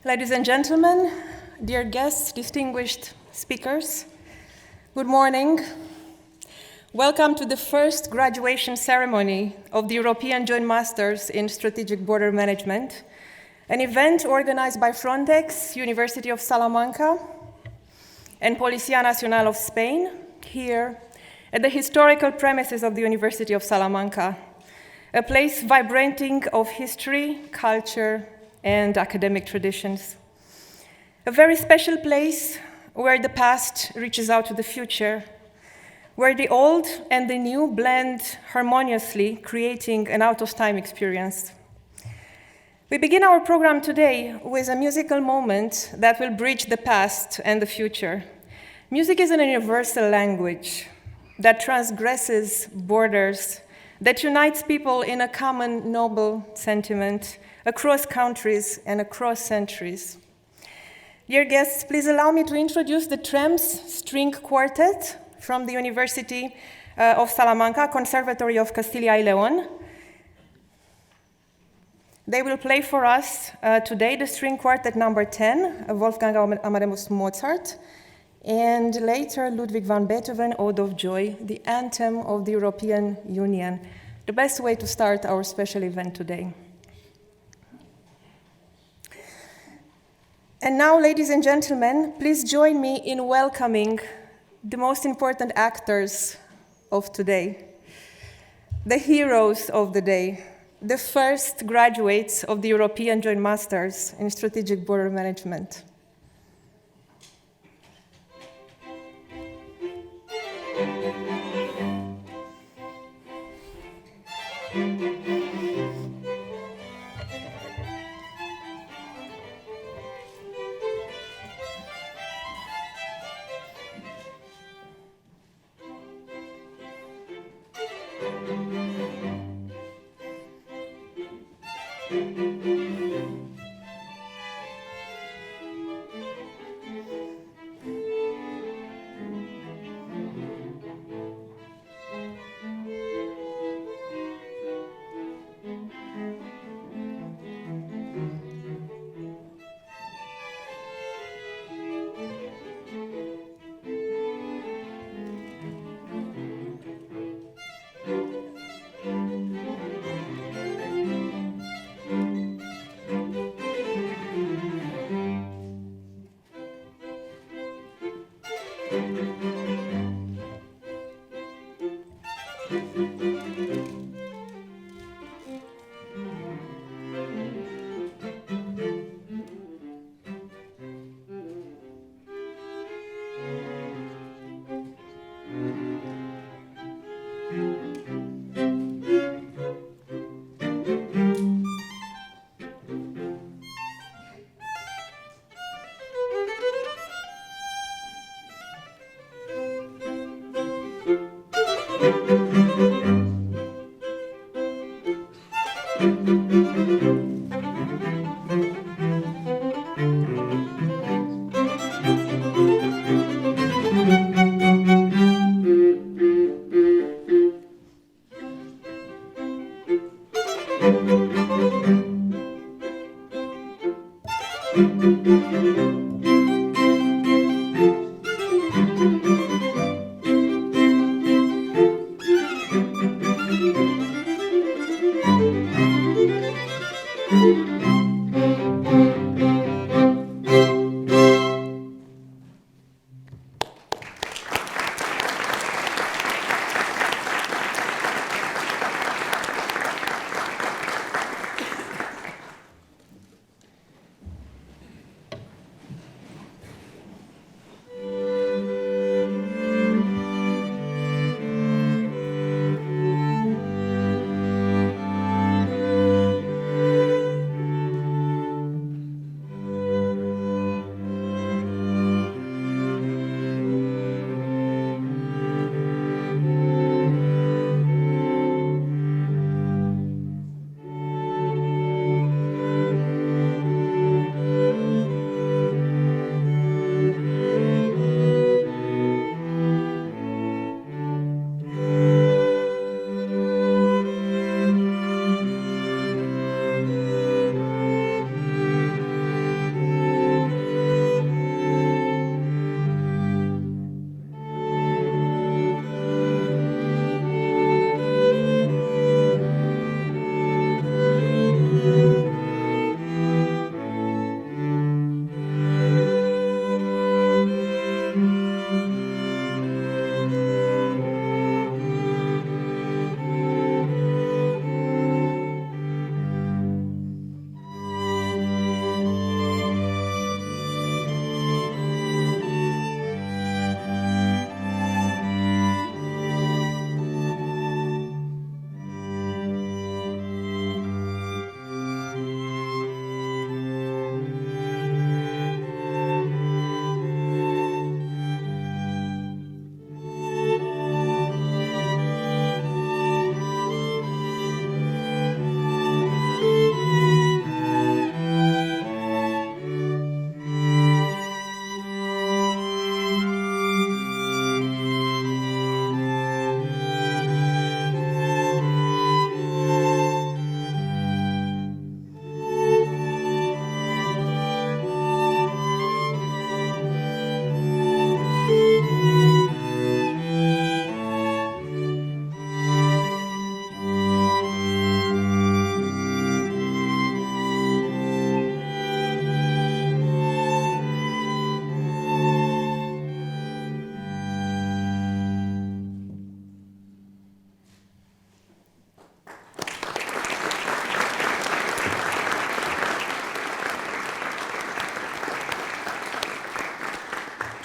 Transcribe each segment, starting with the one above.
Ladies and gentlemen, dear guests, distinguished speakers, good morning. Welcome to the first graduation ceremony of the European Joint Masters in Strategic Border Management, an event organized by Frontex, University of Salamanca, and Policía Nacional of Spain, here at the historical premises of the University of Salamanca, a place vibrating of history, culture, and academic traditions. A very special place where the past reaches out to the future, where the old and the new blend harmoniously, creating an out-of-time experience. We begin our program today with a musical moment that will bridge the past and the future. Music is an universal language that transgresses borders, that unites people in a common noble sentiment across countries and across centuries. Dear guests, please allow me to introduce the Trems String Quartet from the University of Salamanca, Conservatory of Castilla y León. They will play for us today the String Quartet number 10, Wolfgang Amadeus Mozart, and later Ludwig van Beethoven, Ode of Joy, the anthem of the European Union, the best way to start our special event today. And now, ladies and gentlemen, please join me in welcoming the most important actors of today, the heroes of the day, the first graduates of the European Joint Masters in Strategic Border Management.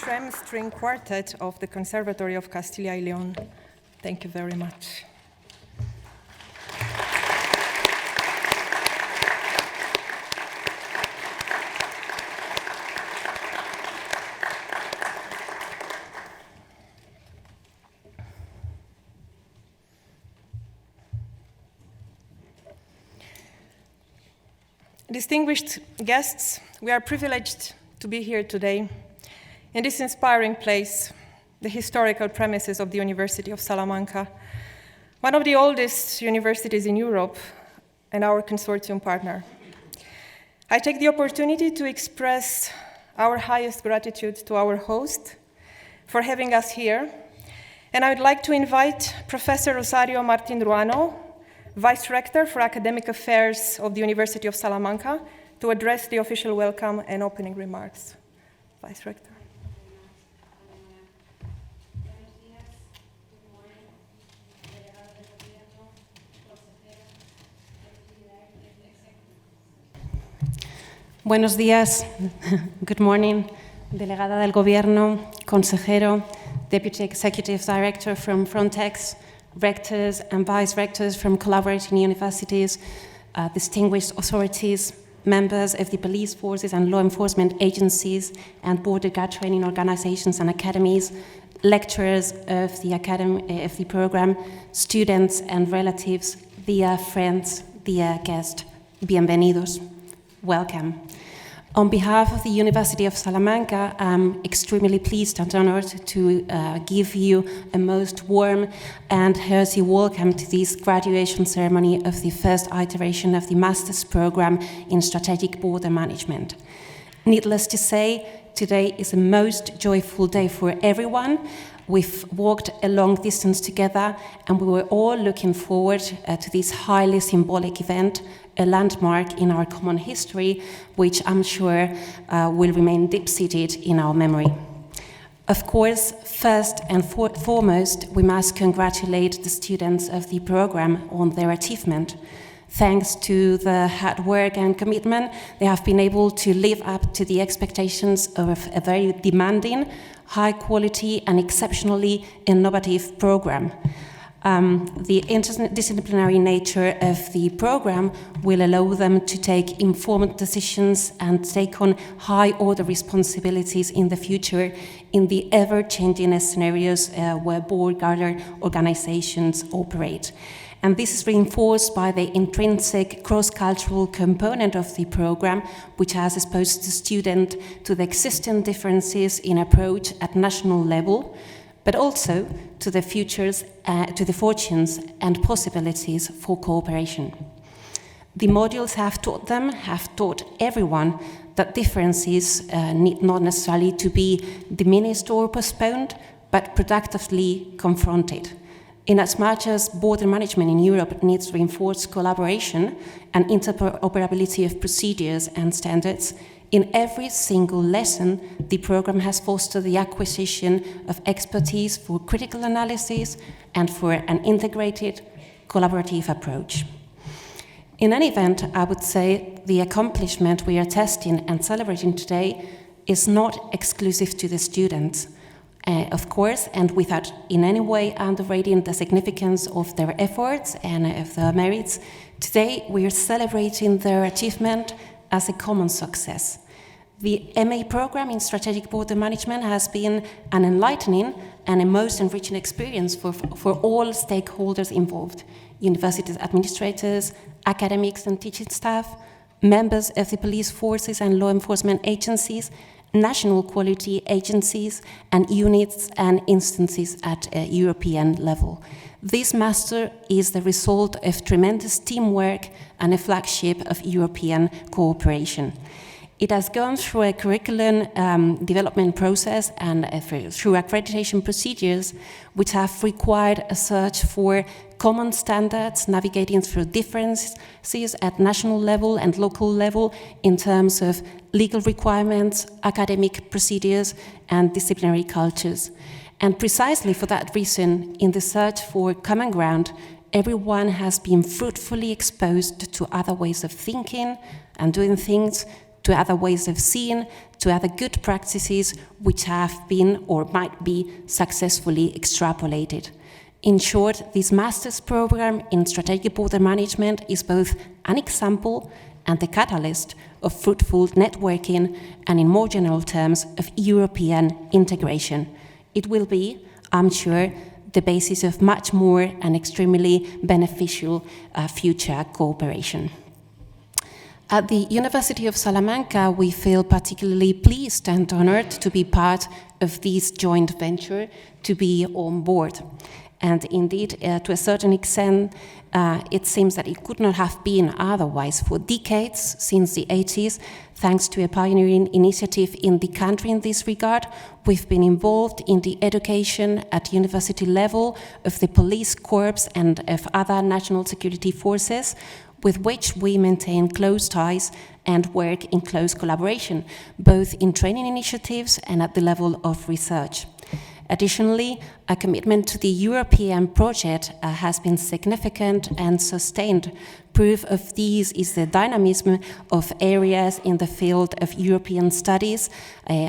Trem String Quartet of the Conservatory of Castilla y León. Thank you very much. Distinguished guests, we are privileged to be here today in this inspiring place, the historical premises of the University of Salamanca, one of the oldest universities in Europe and our consortium partner. I take the opportunity to express our highest gratitude to our host for having us here, and I would like to invite Professor Rosario Martin Ruano, Vice Rector for Academic Affairs of the University of Salamanca, to address the official welcome and opening remarks. Vice Rector. Buenos días. Good morning. Delegada del Gobierno, consejero, Deputy Executive Director from Frontex, rectors and vice-rectors from collaborating universities, distinguished authorities, members of the police forces and law enforcement agencies and border guard training organizations and academies, lecturers of the program, students and relatives, dear friends, dear guests, bienvenidos, welcome. On behalf of the University of Salamanca, I'm extremely pleased and honored to give you a most warm and hearty welcome to this graduation ceremony of the first iteration of the Master's Program in Strategic Border Management. Needless to say, today is a most joyful day for everyone. We've walked a long distance together and we were all looking forward to this highly symbolic event, a landmark in our common history, which I'm sure will remain deep-seated in our memory. Of course, first and foremost, we must congratulate the students of the program on their achievement. Thanks to the hard work and commitment, they have been able to live up to the expectations of a very demanding, high-quality and exceptionally innovative program. The interdisciplinary nature of the program will allow them to take informed decisions and take on high-order responsibilities in the future in the ever-changing scenarios where border organizations operate. And this is reinforced by the intrinsic cross-cultural component of the program, which has exposed the student to the existing differences in approach at national level, but also to the fortunes and possibilities for cooperation. The modules have taught everyone that differences need not necessarily to be diminished or postponed, but productively confronted. Inasmuch as border management in Europe needs reinforced collaboration and interoperability of procedures and standards, in every single lesson, the program has fostered the acquisition of expertise for critical analysis and for an integrated, collaborative approach. In any event, I would say the accomplishment we are testing and celebrating today is not exclusive to the students. Of course, and without in any way underrating the significance of their efforts and of their merits, today we are celebrating their achievement as a common success. The MA program in Strategic Border Management has been an enlightening and a most enriching experience for all stakeholders involved: university administrators, academics and teaching staff, members of the police forces and law enforcement agencies, national quality agencies, and units and instances at a European level. This master is the result of tremendous teamwork and a flagship of European cooperation. It has gone through a curriculum development process and through accreditation procedures which have required a search for common standards, navigating through differences at national level and local level in terms of legal requirements, academic procedures, and disciplinary cultures. And precisely for that reason, in the search for common ground, everyone has been fruitfully exposed to other ways of thinking and doing things, to other ways of seeing, to other good practices which have been or might be successfully extrapolated. In short, this master's program in strategic border management is both an example and the catalyst of fruitful networking and, in more general terms, of European integration. It will be, I'm sure, the basis of much more and extremely beneficial future cooperation. At the University of Salamanca, we feel particularly pleased and honored to be part of this joint venture, to be on board. And indeed, to a certain extent, it seems that it could not have been otherwise. For decades, since the 80s, thanks to a pioneering initiative in the country in this regard, we've been involved in the education at university level of the police corps and of other national security forces, with which we maintain close ties and work in close collaboration, both in training initiatives and at the level of research. Additionally, a commitment to the European project has been significant and sustained. Proof of this is the dynamism of areas in the field of European studies,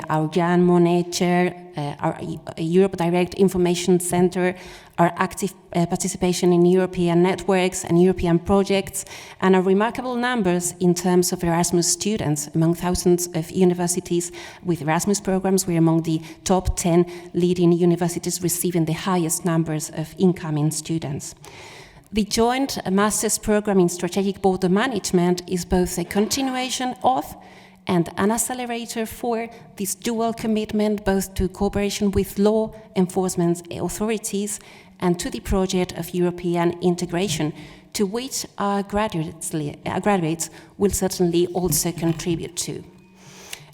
our Jan Monnet Chair, our Europe Direct Information Center, our active participation in European networks and European projects, and our remarkable numbers in terms of Erasmus students. Among thousands of universities with Erasmus programs, we're among the top 10 leading universities receiving the highest numbers of incoming students. The joint master's program in strategic border management is both a continuation of and an accelerator for this dual commitment, both to cooperation with law enforcement authorities and to the project of European integration, to which our graduates will certainly also contribute to.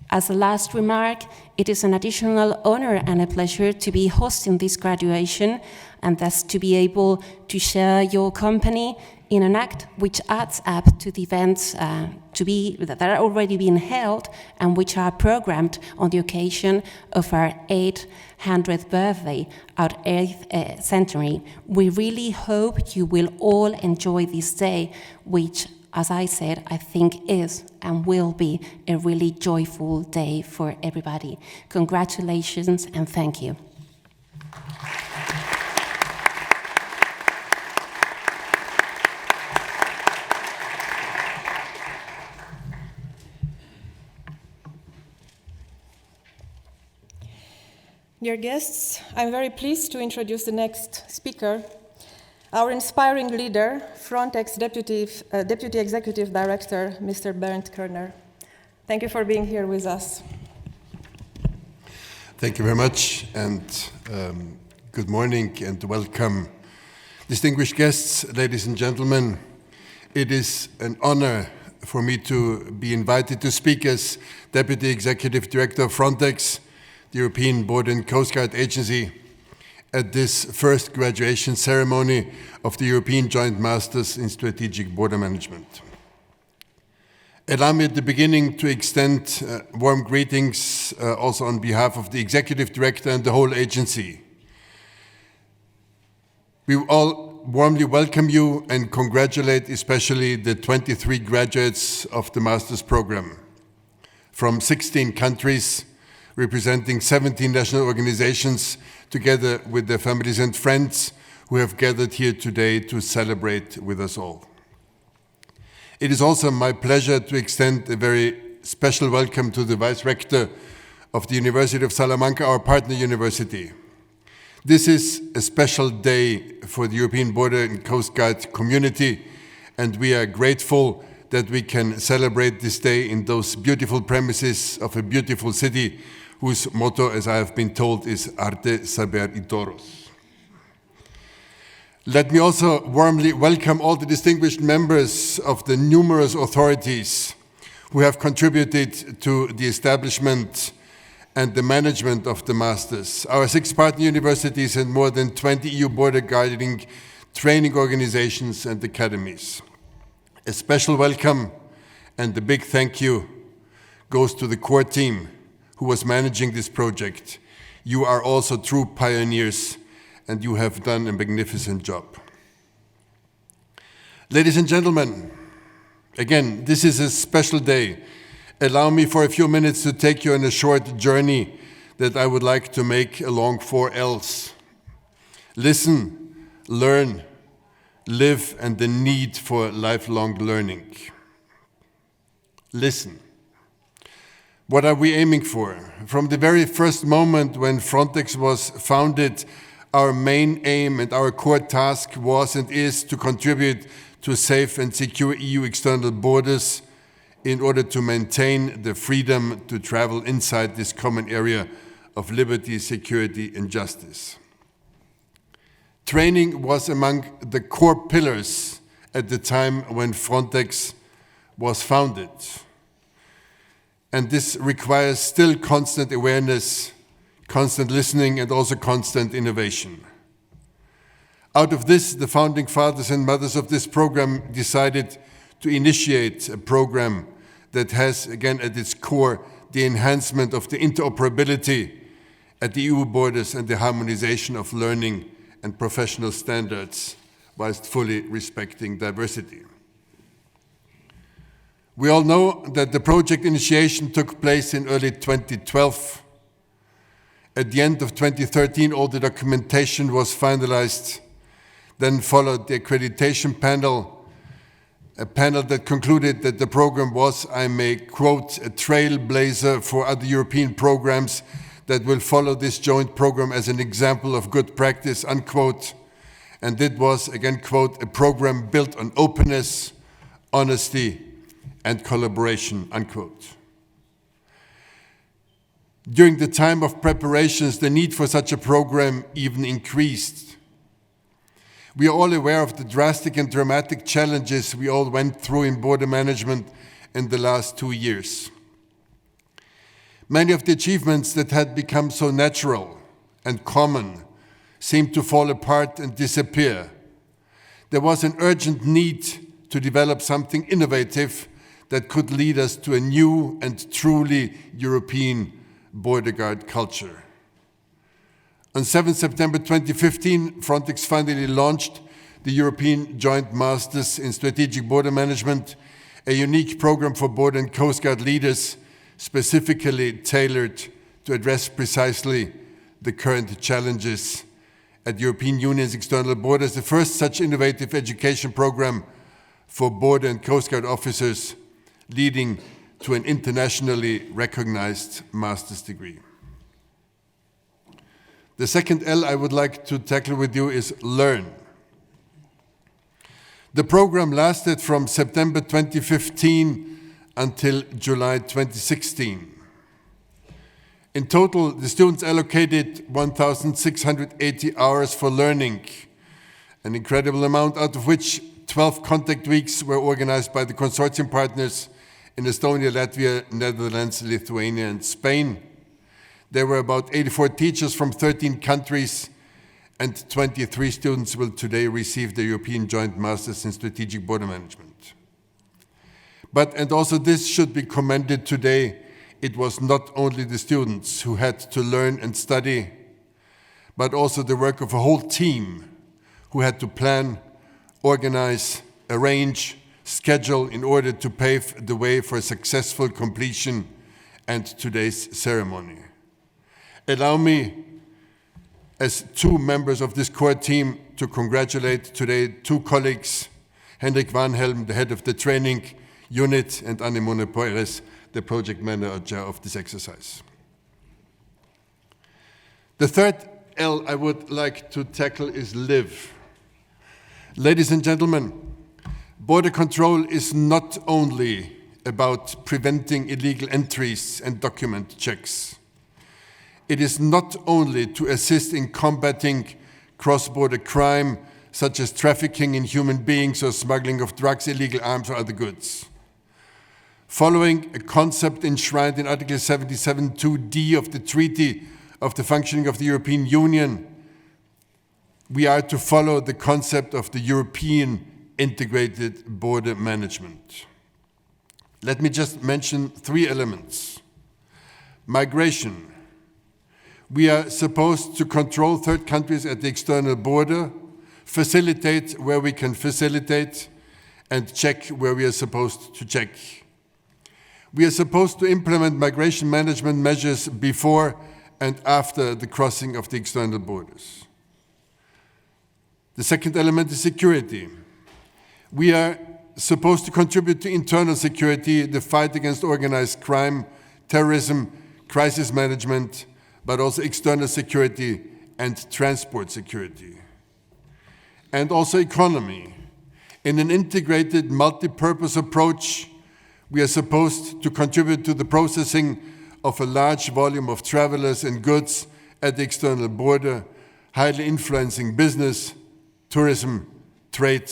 As a last remark, it is an additional honor and a pleasure to be hosting this graduation and thus to be able to share your company in an act which adds up to the events that are already being held and which are programmed on the occasion of our 800th birthday, our 8th centenary. We really hope you will all enjoy this day, which, as I said, I think is and will be a really joyful day for everybody. Congratulations and thank you. Dear guests, I'm very pleased to introduce the next speaker, our inspiring leader, Frontex Deputy Executive Director, Mr. Bernd Körner. Thank you for being here with us. Thank you very much, and good morning and welcome. Distinguished guests, ladies and gentlemen, it is an honor for me to be invited to speak as Deputy Executive Director of Frontex, the European Border and Coast Guard Agency, at this first graduation ceremony of the European Joint Masters in Strategic Border Management. Allow me at the beginning to extend warm greetings also on behalf of the Executive Director and the whole agency. We all warmly welcome you and congratulate especially the 23 graduates of the Master's Program from 16 countries, representing 17 national organizations, together with their families and friends who have gathered here today to celebrate with us all. It is also my pleasure to extend a very special welcome to the Vice Rector of the University of Salamanca, our partner university. This is a special day for the European Border and Coast Guard community, and we are grateful that we can celebrate this day in those beautiful premises of a beautiful city whose motto, as I have been told, is Arte, Saber y Toros. Let me also warmly welcome all the distinguished members of the numerous authorities who have contributed to the establishment and the management of the Masters. Our 6 partner universities and more than 20 EU border guarding training organizations and academies. A special welcome and a big thank you goes to the core team who was managing this project. You are also true pioneers, and you have done a magnificent job. Ladies and gentlemen, again, this is a special day, allow me for a few minutes to take you on a short journey that I would like to make along 4 L's. Listen, learn, live, and the need for lifelong learning. Listen. What are we aiming for? From the very first moment when Frontex was founded, our main aim and our core task was and is to contribute to safe and secure EU external borders in order to maintain the freedom to travel inside this common area of liberty, security, and justice. Training was among the core pillars at the time when Frontex was founded. And this requires still constant awareness, constant listening, and also constant innovation. Out of this, the founding fathers and mothers of this program decided to initiate a program that has, again, at its core, the enhancement of the interoperability at the EU borders and the harmonization of learning and professional standards, whilst fully respecting diversity. We all know that the project initiation took place in early 2012. At the end of 2013, all the documentation was finalized. Then followed the accreditation panel, a panel that concluded that the program was, I may quote, a trailblazer for other European programs that will follow this joint program as an example of good practice, unquote. And it was, again, quote, a program built on openness, honesty, and collaboration, unquote. During the time of preparations, the need for such a program even increased. We are all aware of the drastic and dramatic challenges we all went through in border management in the last 2 years. Many of the achievements that had become so natural and common seemed to fall apart and disappear. There was an urgent need to develop something innovative that could lead us to a new and truly European border guard culture. On 7 September 2015, Frontex finally launched the European Joint Masters in Strategic Border Management, a unique program for border and coast guard leaders specifically tailored to address precisely the current challenges at the European Union's external borders, the first such innovative education program for border and coast guard officers, leading to an internationally recognized master's degree. The second L I would like to tackle with you is learn. The program lasted from September 2015 until July 2016. In total, the students allocated 1,680 hours for learning, an incredible amount, out of which 12 contact weeks were organized by the consortium partners in Estonia, Latvia, Netherlands, Lithuania, and Spain. There were about 84 teachers from 13 countries, and 23 students will today receive the European Joint Masters in Strategic Border Management. And also this should be commended today, it was not only the students who had to learn and study, but also the work of a whole team who had to plan, organize, arrange, schedule in order to pave the way for successful completion and today's ceremony. Allow me, as 2 members of this core team, to congratulate today 2 colleagues, Henrik Vanhelm, the head of the training unit, and Anemone Poires, the project manager of this exercise. The third L I would like to tackle is live. Ladies and gentlemen, border control is not only about preventing illegal entries and document checks. It is not only to assist in combating cross-border crime, such as trafficking in human beings or smuggling of drugs, illegal arms, or other goods. Following a concept enshrined in Article 77(2)(d) of the Treaty of the Functioning of the European Union, we are to follow the concept of the European integrated border management. Let me just mention 3 elements. Migration. We are supposed to control third countries at the external border, facilitate where we can facilitate, and check where we are supposed to check. We are supposed to implement migration management measures before and after the crossing of the external borders. The second element is security. We are supposed to contribute to internal security, the fight against organized crime, terrorism, crisis management, but also external security and transport security. And also economy. In an integrated, multi-purpose approach, we are supposed to contribute to the processing of a large volume of travelers and goods at the external border, highly influencing business, tourism, trade,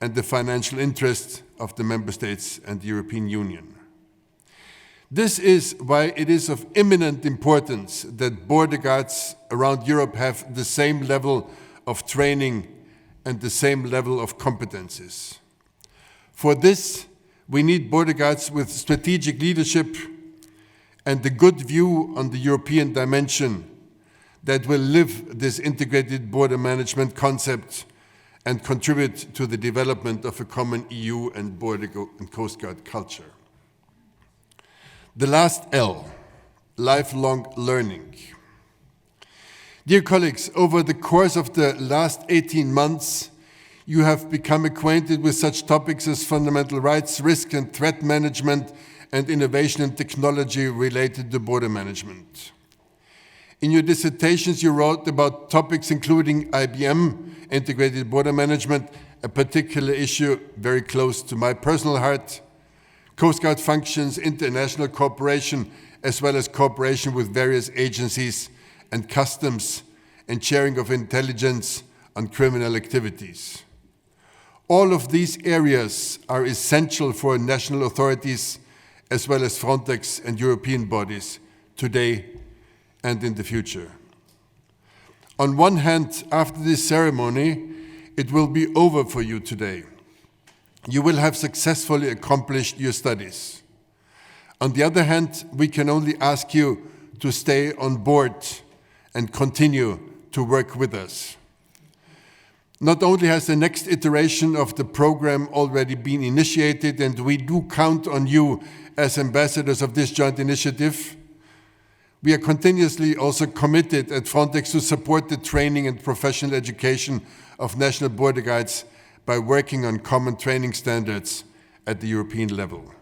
and the financial interests of the member states and the European Union. This is why it is of imminent importance that border guards around Europe have the same level of training and the same level of competencies. For this, we need border guards with strategic leadership and a good view on the European dimension that will live this integrated border management concept and contribute to the development of a common EU and border and coast guard culture. The last L, lifelong learning. Dear colleagues, over the course of the last 18 months, you have become acquainted with such topics as fundamental rights, risk and threat management, and innovation and technology related to border management. In your dissertations, you wrote about topics including IBM, integrated border management, a particular issue very close to my personal heart, Coast Guard functions, international cooperation, as well as cooperation with various agencies and customs, and sharing of intelligence on criminal activities. All of these areas are essential for national authorities as well as Frontex and European bodies today and in the future. On one hand, after this ceremony, it will be over for you today. You will have successfully accomplished your studies. On the other hand, we can only ask you to stay on board and continue to work with us. Not only has the next iteration of the program already been initiated, and we do count on you as ambassadors of this joint initiative, we are continuously also committed at Frontex to support the training and professional education of national border guards by working on common training standards at the European level.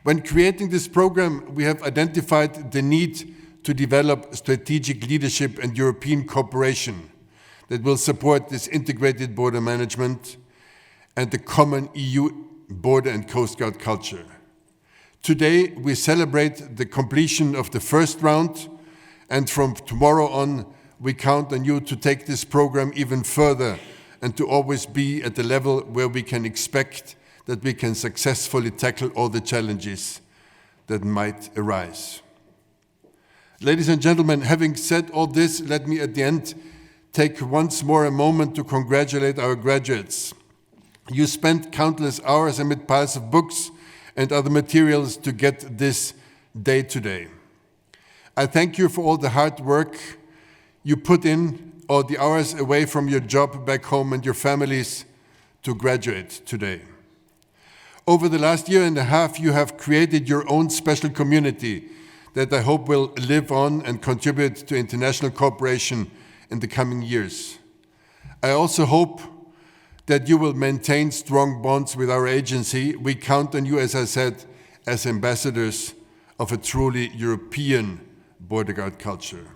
When creating this program, we have identified the need to develop strategic leadership and European cooperation that will support this integrated border management and the common EU border and coast guard culture. Today, we celebrate the completion of the first round, and from tomorrow on, we count on you to take this program even further and to always be at the level where we can expect that we can successfully tackle all the challenges that might arise. Ladies and gentlemen, having said all this, let me at the end take once more a moment to congratulate our graduates. You spent countless hours amid piles of books and other materials to get this day today. I thank you for all the hard work you put in, all the hours away from your job back home and your families to graduate today. Over the last year and a half, you have created your own special community that I hope will live on and contribute to international cooperation in the coming years. I also hope that you will maintain strong bonds with our agency. We count on you, as I said, as ambassadors of a truly European border guard culture.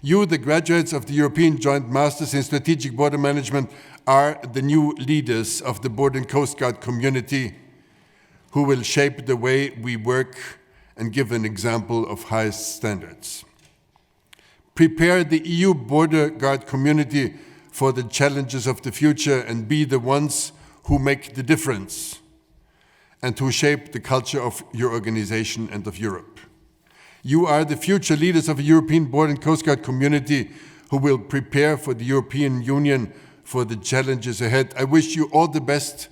You, the graduates of the European Joint Masters in Strategic Border Management, are the new leaders of the Border and Coast Guard community who will shape the way we work and give an example of highest standards. Prepare the EU Border Guard community for the challenges of the future and be the ones who make the difference and who shape the culture of your organization and of Europe. You are the future leaders of a European Border and Coast Guard community who will prepare for the European Union for the challenges ahead. I wish you all the best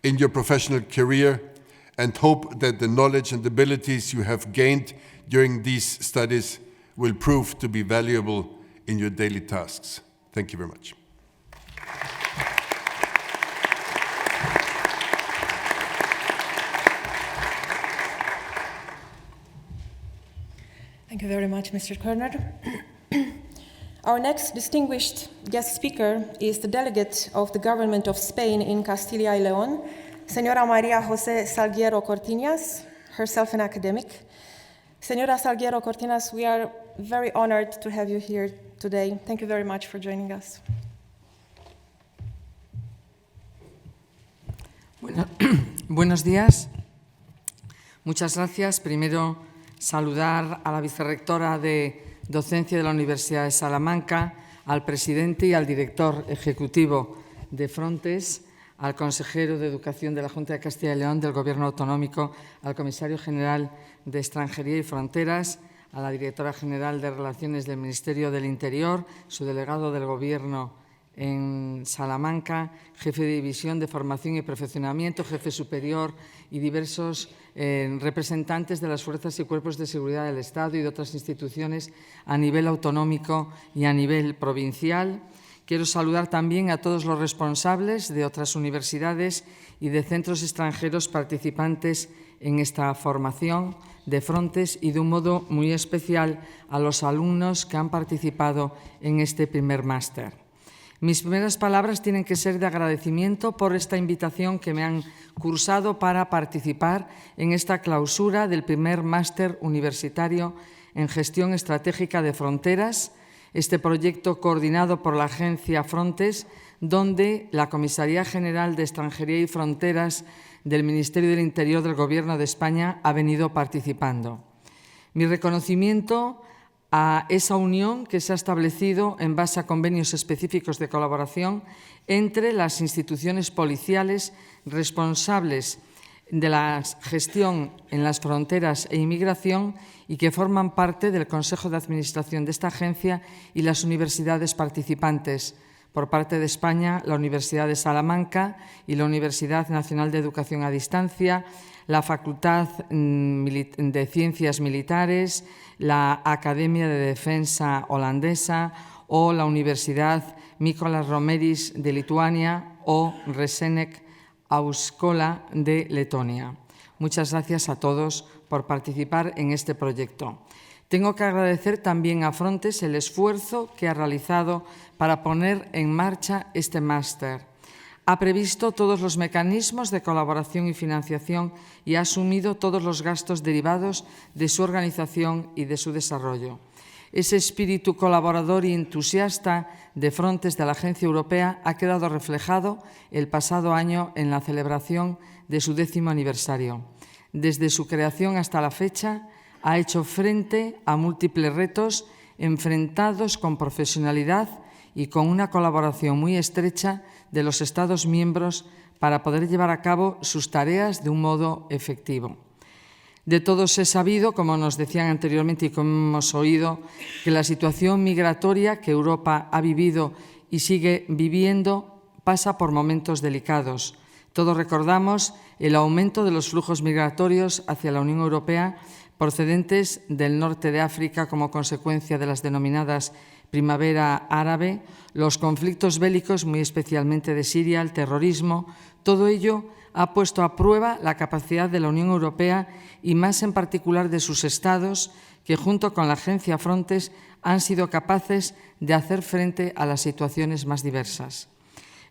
in your professional career and hope that the knowledge and abilities you have gained during these studies will prove to be valuable in your daily tasks. Thank you very much. Thank you very much, Mr. Kerner. Our next distinguished guest speaker is the delegate of the government of Spain in Castilla y León, Señora María José Salguero Cortiñas, herself an academic. Señora Salguero Cortiñas, we are very honored to have you here today. Thank you very much for joining us. Buenos días. Muchas gracias. Primero, saludar a la vicerrectora de Docencia de la Universidad de Salamanca, al presidente y al director ejecutivo de Frontex, al consejero de Educación de la Junta de Castilla y León del Gobierno Autonómico, al comisario general de Extranjería y Fronteras, a la directora general de Relaciones del Ministerio del Interior, su delegado del Gobierno en Salamanca, jefe de división de formación y perfeccionamiento, jefe superior y diversos representantes de las fuerzas y cuerpos de seguridad del Estado y de otras instituciones a nivel autonómico y a nivel provincial. Quiero saludar también a todos los responsables de otras universidades y de centros extranjeros participantes en esta formación de Frontex y de un modo muy especial a los alumnos que han participado en este primer máster. Mis primeras palabras tienen que ser de agradecimiento por esta invitación que me han cursado para participar en esta clausura del primer máster universitario en gestión estratégica de fronteras, este proyecto coordinado por la agencia Frontex, donde la Comisaría General de Extranjería y Fronteras del Ministerio del Interior del Gobierno de España ha venido participando. Mi reconocimiento a esa unión que se ha establecido en base a convenios específicos de colaboración entre las instituciones policiales responsables de la gestión en las fronteras e inmigración y que forman parte del Consejo de Administración de esta agencia y las universidades participantes. Por parte de España, la Universidad de Salamanca y la Universidad Nacional de Educación a Distancia, la Facultad de Ciencias Militares, la Academia de Defensa holandesa o la Universidad Mykolas Romeris de Lituania o Resenek Auskola de Letonia. Muchas gracias a todos por participar en este proyecto. Tengo que agradecer también a Frontex el esfuerzo que ha realizado para poner en marcha este máster. Ha previsto todos los mecanismos de colaboración y financiación y ha asumido todos los gastos derivados de su organización y de su desarrollo. Ese espíritu colaborador y entusiasta de Frontex de la Agencia Europea ha quedado reflejado el pasado año en la celebración de su 10º aniversario. Desde su creación hasta la fecha, ha hecho frente a múltiples retos enfrentados con profesionalidad y con una colaboración muy estrecha de los Estados miembros para poder llevar a cabo sus tareas de un modo efectivo. De todos es sabido, como nos decían anteriormente y como hemos oído, que la situación migratoria que Europa ha vivido y sigue viviendo pasa por momentos delicados. Todos recordamos el aumento de los flujos migratorios hacia la Unión Europea procedentes del norte de África como consecuencia de las denominadas primavera árabe, los conflictos bélicos, muy especialmente de Siria, el terrorismo. Todo ello ha puesto a prueba la capacidad de la Unión Europea y más en particular de sus Estados, que junto con la agencia Frontex han sido capaces de hacer frente a las situaciones más diversas.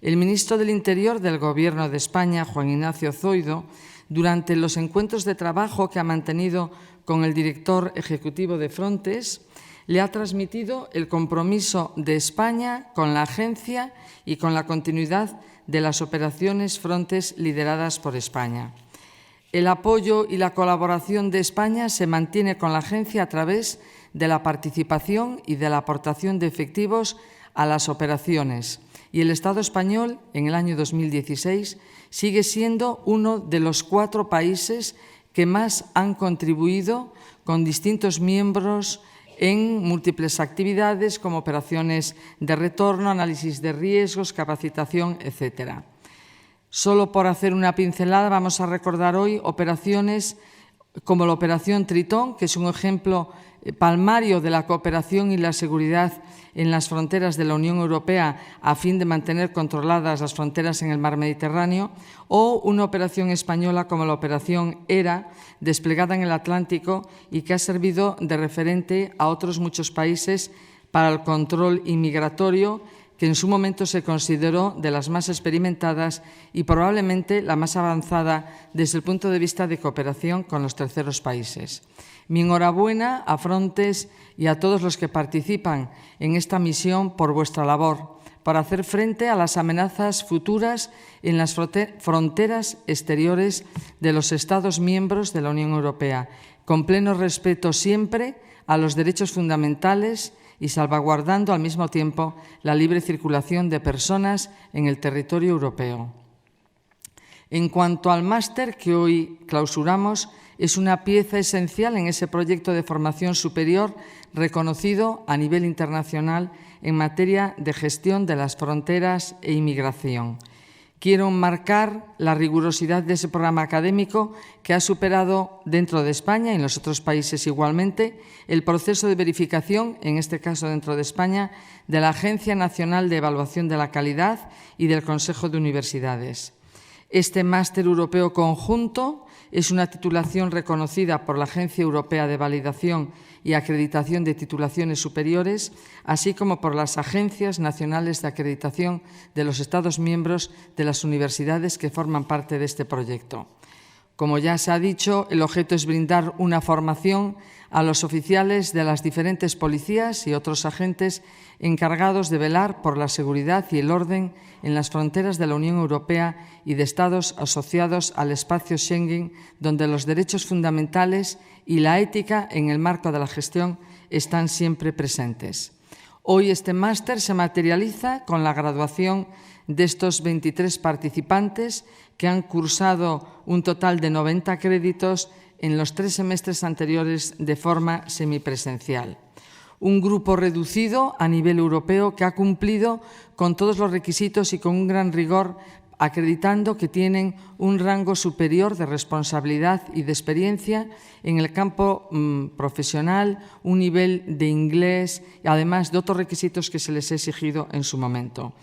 El ministro del Interior del Gobierno de España, Juan Ignacio Zoido, durante los encuentros de trabajo que ha mantenido con el director ejecutivo de Frontex, le ha transmitido el compromiso de España con la agencia y con la continuidad de las operaciones Frontex lideradas por España. El apoyo y la colaboración de España se mantiene con la agencia a través de la participación y de la aportación de efectivos a las operaciones. Y el Estado español, en el año 2016, sigue siendo uno de los 4 países que más han contribuido con distintos miembros en múltiples actividades como operaciones de retorno, análisis de riesgos, capacitación, etc. Solo por hacer una pincelada, vamos a recordar hoy operaciones como la Operación Tritón, que es un ejemplo palmario de la cooperación y la seguridad en las fronteras de la Unión Europea a fin de mantener controladas las fronteras en el mar Mediterráneo, o una operación española como la Operación ERA, desplegada en el Atlántico y que ha servido de referente a otros muchos países para el control inmigratorio, que en su momento se consideró de las más experimentadas y probablemente la más avanzada desde el punto de vista de cooperación con los terceros países. Mi enhorabuena a Frontex y a todos los que participan en esta misión por vuestra labor, para hacer frente a las amenazas futuras en las fronteras exteriores de los Estados miembros de la Unión Europea, con pleno respeto siempre a los derechos fundamentales y salvaguardando al mismo tiempo la libre circulación de personas en el territorio europeo. En cuanto al máster que hoy clausuramos, es una pieza esencial en ese proyecto de formación superior reconocido a nivel internacional en materia de gestión de las fronteras e inmigración. Quiero marcar la rigurosidad de ese programa académico que ha superado dentro de España y en los otros países igualmente el proceso de verificación, en este caso dentro de España, de la Agencia Nacional de Evaluación de la Calidad y del Consejo de Universidades. Este máster europeo conjunto es una titulación reconocida por la Agencia Europea de Validación y Acreditación de Titulaciones Superiores, así como por las agencias nacionales de acreditación de los Estados miembros de las universidades que forman parte de este proyecto. Como ya se ha dicho, el objeto es brindar una formación a los oficiales de las diferentes policías y otros agentes encargados de velar por la seguridad y el orden en las fronteras de la Unión Europea y de Estados asociados al espacio Schengen, donde los derechos fundamentales y la ética en el marco de la gestión están siempre presentes. Hoy este máster se materializa con la graduación de estos 23 participantes que han cursado un total de 90 créditos en los 3 semestres anteriores de forma semipresencial. Un grupo reducido a nivel europeo que ha cumplido con todos los requisitos y con un gran rigor, acreditando que tienen un rango superior de responsabilidad y de experiencia en el campo profesional, un nivel de inglés y además de otros requisitos que se les ha exigido en su momento.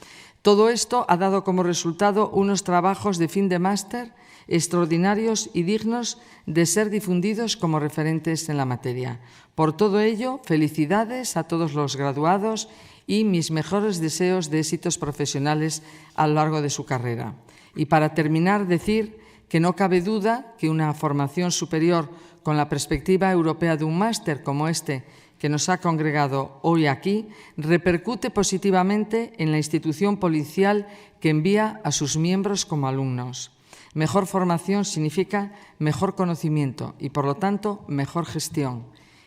Todo esto ha dado como resultado unos trabajos de fin de máster extraordinarios y dignos de ser difundidos como referentes en la materia. Por todo ello, felicidades a todos los graduados y mis mejores deseos de éxitos profesionales a lo largo de su carrera. Y para terminar, decir que no cabe duda que una formación superior con la perspectiva europea de un máster como este que nos ha congregado hoy aquí, repercute positivamente en la institución policial que envía a sus miembros como alumnos. Mejor formación significa mejor conocimiento y, por lo tanto, mejor gestión.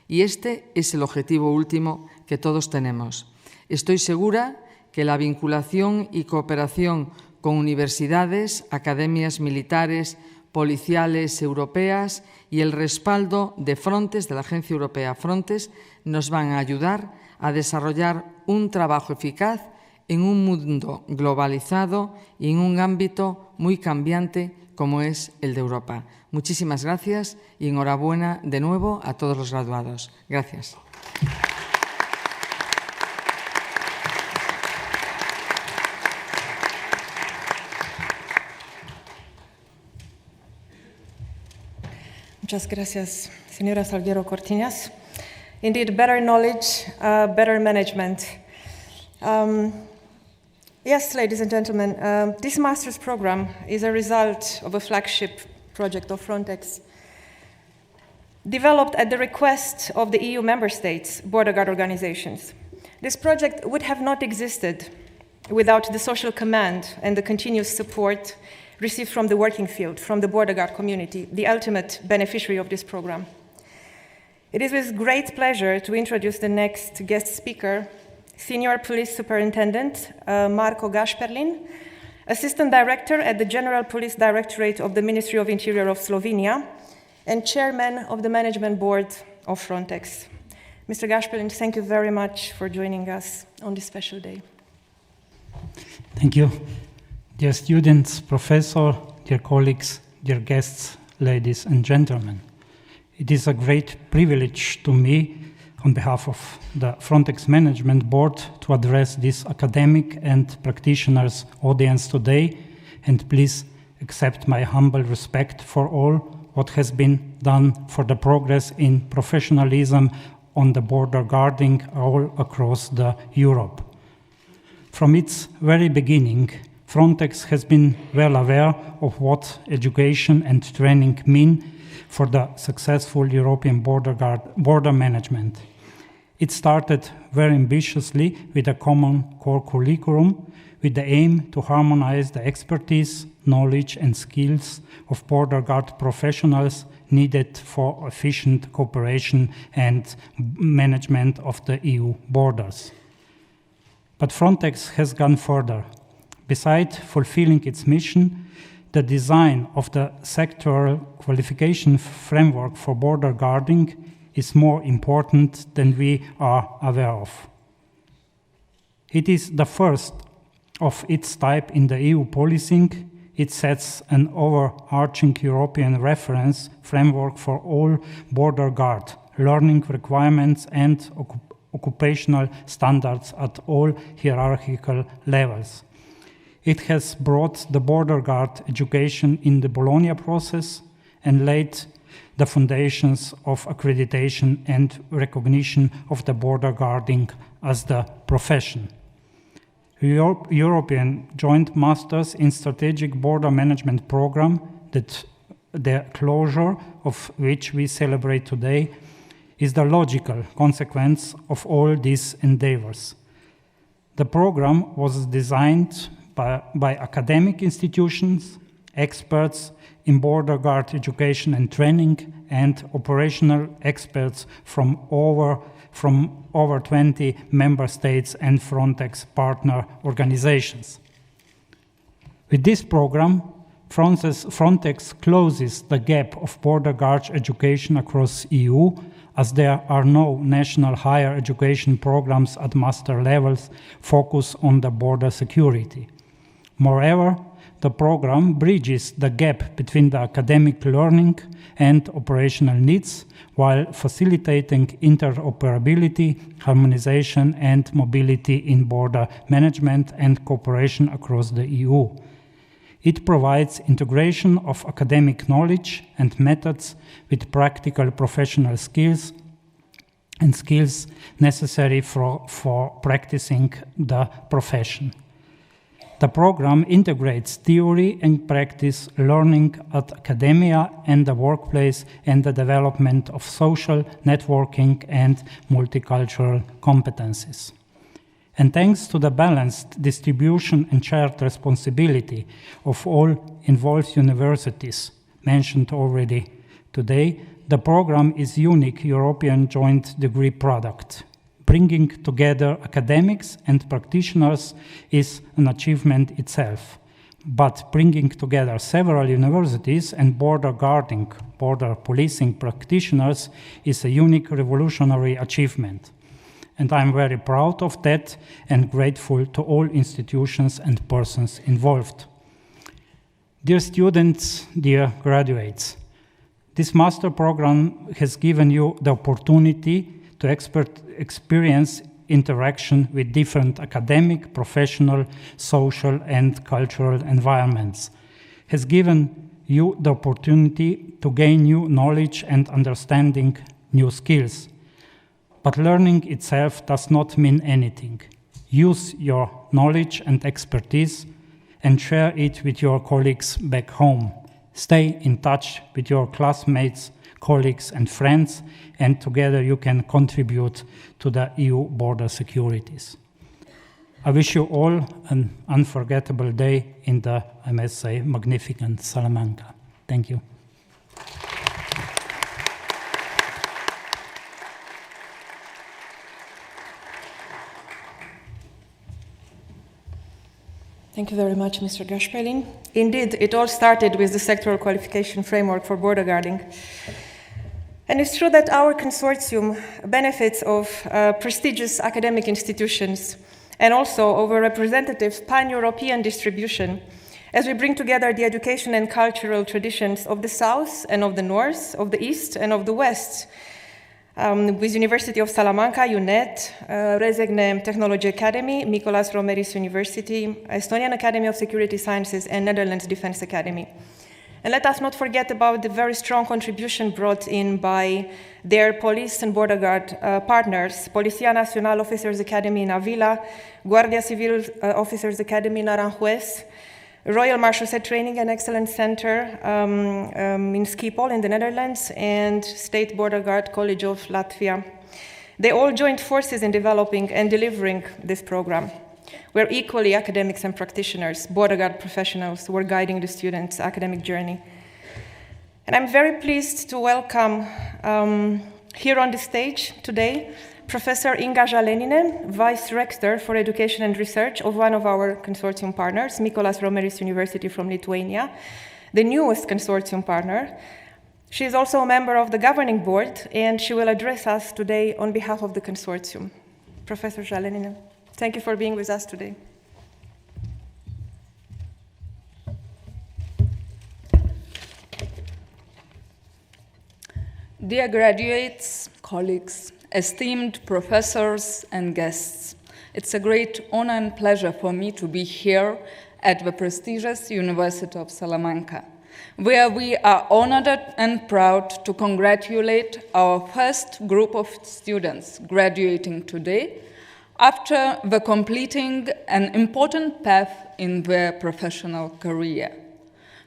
Y este es el objetivo último que todos tenemos. Estoy segura que la vinculación y cooperación con universidades, academias militares, policiales europeas y el respaldo de Frontex, de la Agencia Europea Frontex, nos van a ayudar a desarrollar un trabajo eficaz en un mundo globalizado y en un ámbito muy cambiante como es el de Europa. Muchísimas gracias y enhorabuena de nuevo a todos los graduados. Gracias. Muchas gracias, señora Salguero Cortiñas. Indeed, better knowledge, better management. Yes, ladies and gentlemen, this master's program is a result of a flagship project of Frontex, developed at the request of the EU member states' border guard organizations. This project would have not existed without the social command and the continuous support received from the working field, from the border guard community, the ultimate beneficiary of this program. It is with great pleasure to introduce the next guest speaker, Senior Police Superintendent Marko Gasperlin, Assistant Director at the General Police Directorate of the Ministry of Interior of Slovenia, and Chairman of the Management Board of Frontex. Mr. Gasperlin, thank you very much for joining us on this special day. Thank you. Dear students, professor, dear colleagues, dear guests, ladies and gentlemen. It is a great privilege to me on behalf of the Frontex Management Board to address this academic and practitioners audience today, and please accept my humble respect for all what has been done for the progress in professionalism on the border guarding all across Europe. From its very beginning, Frontex has been well aware of what education and training mean for the successful European border management. It started very ambitiously with a common core curriculum with the aim to harmonize the expertise, knowledge and skills of border guard professionals needed for efficient cooperation and management of the EU borders. But Frontex has gone further. Besides fulfilling its mission, the design of the sectoral qualification framework for border guarding is more important than we are aware of. It is the first of its type in the EU policing. It sets an overarching European reference framework for all border guard, learning requirements and occupational standards at all hierarchical levels. It has brought the border guard education in the Bologna process and laid the foundations of accreditation and recognition of the border guarding as the profession. European Joint Masters in Strategic Border Management Program, that the closure of which we celebrate today, is the logical consequence of all these endeavors. The program was designed by academic institutions, experts in border guard education and training, and operational experts from over 20 member states and Frontex partner organizations. With this program, Frontex closes the gap of border guard education across EU, as there are no national higher education programs at master levels focused on the border security. Moreover, the program bridges the gap between the academic learning and operational needs while facilitating interoperability, harmonization, and mobility in border management and cooperation across the EU. It provides integration of academic knowledge and methods with practical professional skills and skills necessary for practicing the profession. The program integrates theory and practice learning at academia and the workplace and the development of social networking and multicultural competencies. And thanks to the balanced distribution and shared responsibility of all involved universities, mentioned already today, the program is a unique European joint degree product. Bringing together academics and practitioners is an achievement itself, but bringing together several universities and border guarding, border policing practitioners is a unique revolutionary achievement. And I'm very proud of that and grateful to all institutions and persons involved. Dear students, dear graduates, this master program has given you the opportunity to experience interaction with different academic, professional, social, and cultural environments, has given you the opportunity to gain new knowledge and understanding new skills. But learning itself does not mean anything. Use your knowledge and expertise and share it with your colleagues back home. Stay in touch with your classmates, colleagues and friends, and together you can contribute to the EU border securities. I wish you all an unforgettable day in the, I must say, magnificent Salamanca. Thank you. Thank you very much, Mr. Gasperin. Indeed, it all started with the sectoral qualification framework for border guarding. And it's true that our consortium benefits of prestigious academic institutions and also of a representative pan-European distribution as we bring together the education and cultural traditions of the South and of the North, of the East and of the West, with University of Salamanca, UNED, Rezegne Technology Academy, Mykolas Romeris University, Estonian Academy of Security Sciences, and Netherlands Defense Academy. And let us not forget about the very strong contribution brought in by their police and border guard partners, Policía Nacional Officers Academy in Avila, Guardia Civil Officers Academy in Aranjuez, Royal Marshalsea Training and Excellence Center in Schiphol in the Netherlands, and State Border Guard College of Latvia. They all joined forces in developing and delivering this program. We're equally academics and practitioners, border guard professionals who are guiding the students' academic journey. And I'm very pleased to welcome here on the stage today Professor Inga Žalenine, Vice Rector for Education and Research of one of our consortium partners, Mykolas Romeris University from Lithuania, the newest consortium partner. She is also a member of the governing board, and she will address us today on behalf of the consortium. Professor Žalenine, thank you for being with us today. Dear graduates, colleagues, esteemed professors and guests, it's a great honor and pleasure for me to be here at the prestigious University of Salamanca, where we are honored and proud to congratulate our first group of students graduating today after the completing an important path in their professional career.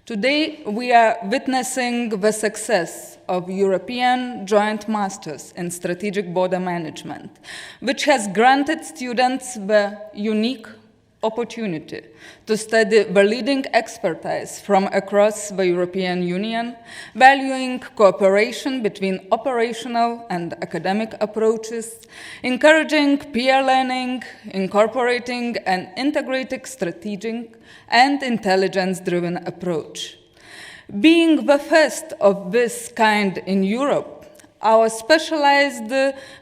Today, we are witnessing the success of European Joint Masters in Strategic Border Management, which has granted students the unique opportunity to study the leading expertise from across the European Union, valuing cooperation between operational and academic approaches, encouraging peer learning, incorporating an integrated strategic and intelligence-driven approach. Being the first of this kind in Europe, our specialized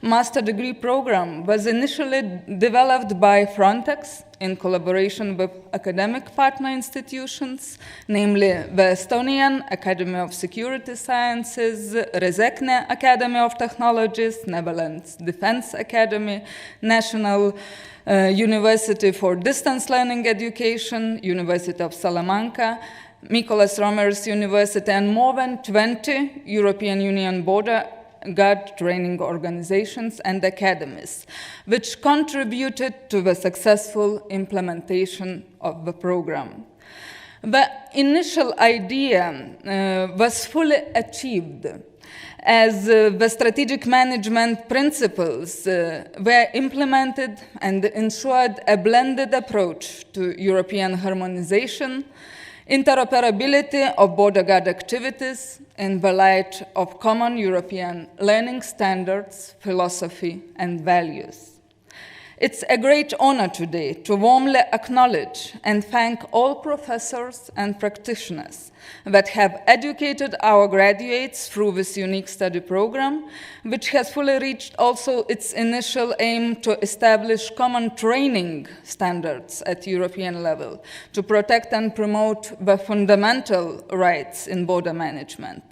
master degree program was initially developed by Frontex in collaboration with academic partner institutions, namely the Estonian Academy of Security Sciences, Rezegne Academy of Technologies, Netherlands Defense Academy, National University for Distance Learning Education, University of Salamanca, Mykolas Romeris University, and more than 20 European Union border guard training organizations and academies, which contributed to the successful implementation of the program. The initial idea was fully achieved as the strategic management principles were implemented and ensured a blended approach to European harmonization, interoperability of border guard activities in the light of common European learning standards, philosophy, and values. It's a great honor today to warmly acknowledge and thank all professors and practitioners that have educated our graduates through this unique study program, which has fully reached also its initial aim to establish common training standards at European level to protect and promote the fundamental rights in border management.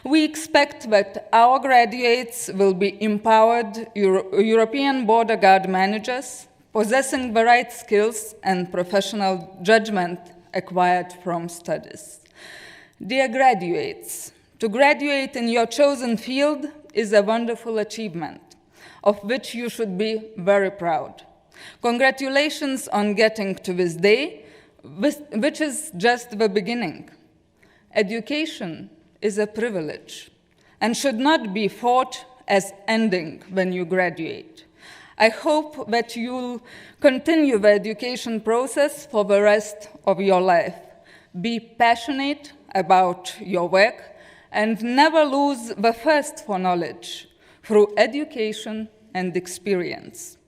We expect that our graduates will be empowered European border guard managers, possessing the right skills and professional judgment acquired from studies. Dear graduates, to graduate in your chosen field is a wonderful achievement, of which you should be very proud. Congratulations on getting to this day, which is just the beginning. Education is a privilege and should not be thought as ending when you graduate. I hope that you'll continue the education process for the rest of your life. Be passionate about your work and never lose the thirst for knowledge through education and experience.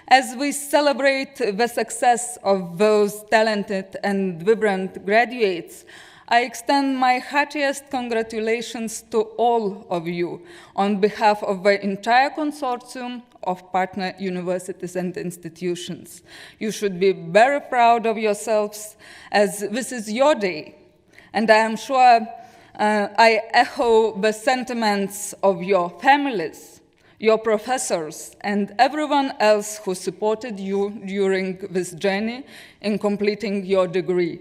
As we celebrate the success of those talented and vibrant graduates, I extend my heartiest congratulations to all of you on behalf of the entire consortium of partner universities and institutions. You should be very proud of yourselves, as this is your day. And I am sure I echo the sentiments of your families, your professors, and everyone else who supported you during this journey in completing your degree.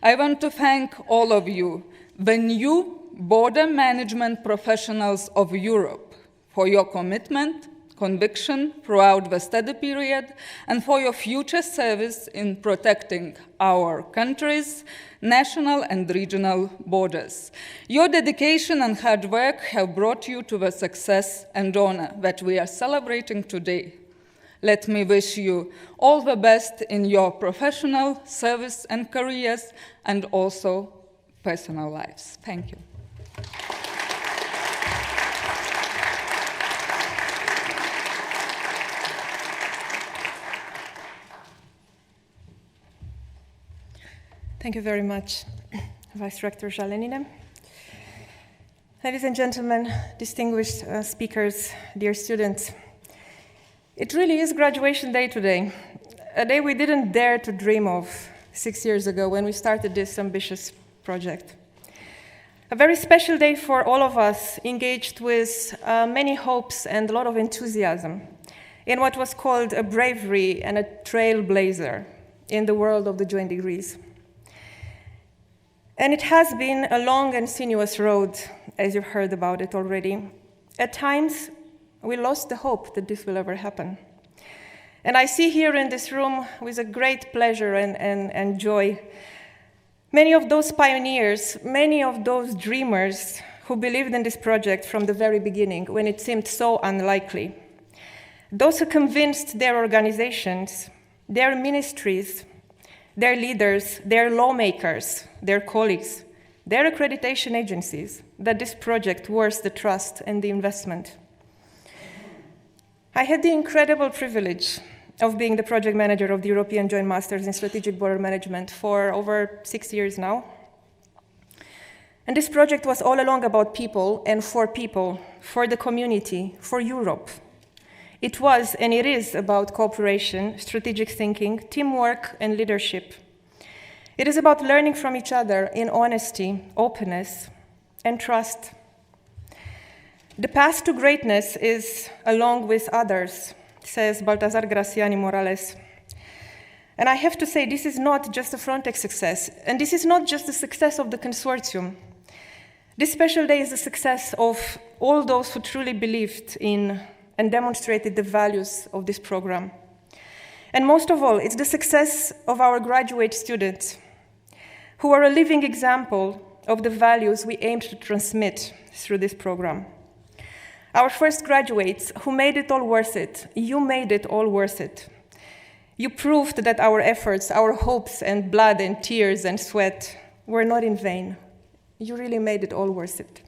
I want to thank all of you, the new border management professionals of Europe, for your commitment, conviction throughout the study period, and for your future service in protecting our country's national and regional borders. Your dedication and hard work have brought you to the success and honor that we are celebrating today. Let me wish you all the best in your professional, service, and careers, and also personal lives. Thank you. Thank you very much, Vice Rector Žalenine. Ladies and gentlemen, distinguished speakers, dear students, it really is graduation day today, a day we didn't dare to dream of 6 years ago when we started this ambitious project. A very special day for all of us engaged with many hopes and a lot of enthusiasm in what was called a bravery and a trailblazer in the world of the joint degrees. And it has been a long and sinuous road, as you've heard about it already. At times, we lost the hope that this will ever happen. And I see here in this room, with a great pleasure and joy, many of those pioneers, many of those dreamers who believed in this project from the very beginning, when it seemed so unlikely. Those who convinced their organizations, their ministries, their leaders, their lawmakers, their colleagues, their accreditation agencies, that this project worth the trust and the investment. I had the incredible privilege of being the project manager of the European Joint Masters in Strategic Border Management for over 6 years now. And this project was all along about people, for the community, for Europe. It was, and it is, about cooperation, strategic thinking, teamwork, and leadership. It is about learning from each other in honesty, openness, and trust. The path to greatness is along with others, says Baltasar Graciani Morales. And I have to say, this is not just a Frontex success, and this is not just the success of the consortium. This special day is the success of all those who truly believed in and demonstrated the values of this program. And most of all, it's the success of our graduate students, who are a living example of the values we aim to transmit through this program. Our first graduates, who made it all worth it, you made it all worth it. You proved that our efforts, our hopes and blood and tears and sweat were not in vain. You really made it all worth it.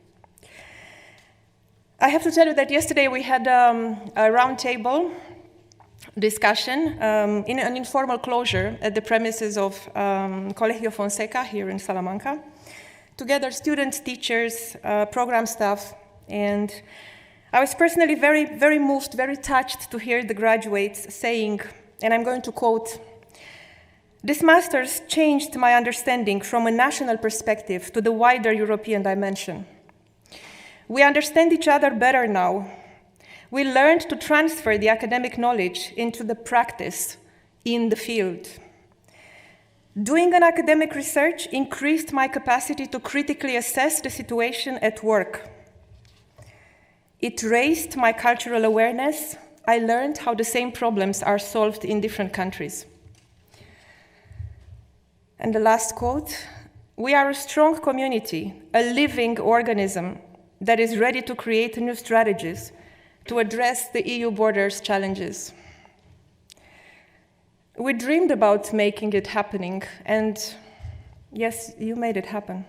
I have to tell you that yesterday we had a roundtable discussion in an informal closure at the premises of Colegio Fonseca here in Salamanca. Together, students, teachers, program staff, and I was personally very, very moved, very touched to hear the graduates saying, and I'm going to quote, "This master's changed my understanding from a national perspective to the wider European dimension. We understand each other better now. We learned to transfer the academic knowledge into the practice in the field. Doing an academic research increased my capacity to critically assess the situation at work. It raised my cultural awareness. I learned how the same problems are solved in different countries." And the last quote, "We are a strong community, a living organism that is ready to create new strategies to address the EU borders challenges." We dreamed about making it happening, and yes, you made it happen.